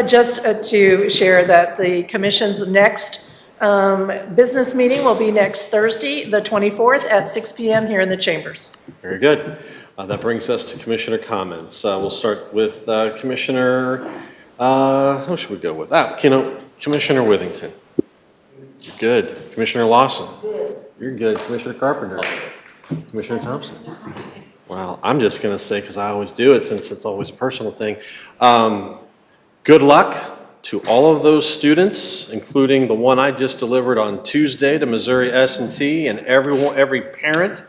Just to share that the commission's next business meeting will be next Thursday, the 24th at 6 p.m. here in the chambers. Very good. That brings us to Commissioner comments. We'll start with Commissioner, who should we go with? Commissioner Withington. You're good. Commissioner Lawson. Good. You're good. Commissioner Carpenter. Commissioner Thompson. Well, I'm just going to say, because I always do it since it's always a personal thing, good luck to all of those students, including the one I just delivered on Tuesday to Missouri S&T, and every parent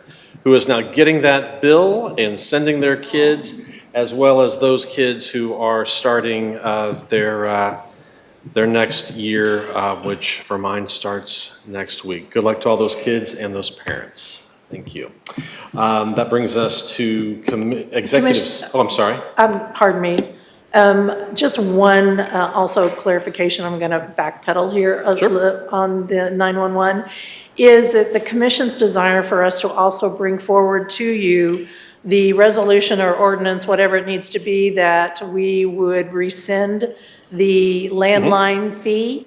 who is now getting that bill and sending their kids, as well as those kids who are starting their their next year, which for mine starts next week. Good luck to all those kids and those parents. Thank you. That brings us to executives. Oh, I'm sorry. Pardon me. Just one also clarification, I'm going to backpedal here on the 911, is that the commission's desire for us to also bring forward to you the resolution or ordinance, whatever it needs to be, that we would rescind the landline fee.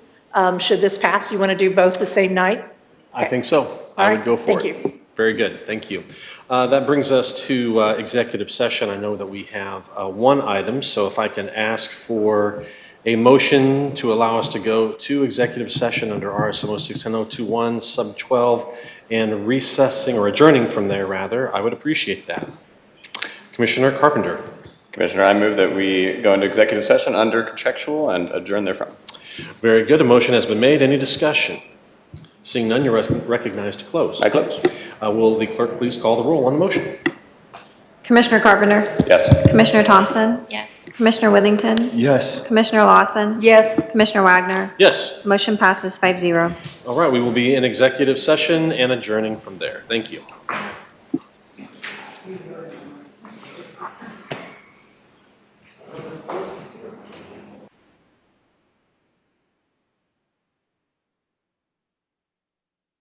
Should this pass, you want to do both the same night? I think so. I would go for it. Thank you. Very good, thank you. That brings us to executive session. I know that we have one item, so if I can ask for a motion to allow us to go to executive session under RSMO 610-021, sub 12, and recessing or adjourning from there, rather, I would appreciate that. Commissioner Carpenter. Commissioner, I move that we go into executive session under contractual and adjourn therefrom. Very good, a motion has been made. Any discussion? Seeing none, you're recognized to close. I close. Will the clerk please call the roll on the motion? Commissioner Carpenter? Yes. Commissioner Thompson? Yes. Commissioner Withington? Yes. Commissioner Lawson? Yes. Commissioner Wagner? Yes. Motion passes 5-0. All right, we will be in executive session and adjourning from there. Thank you.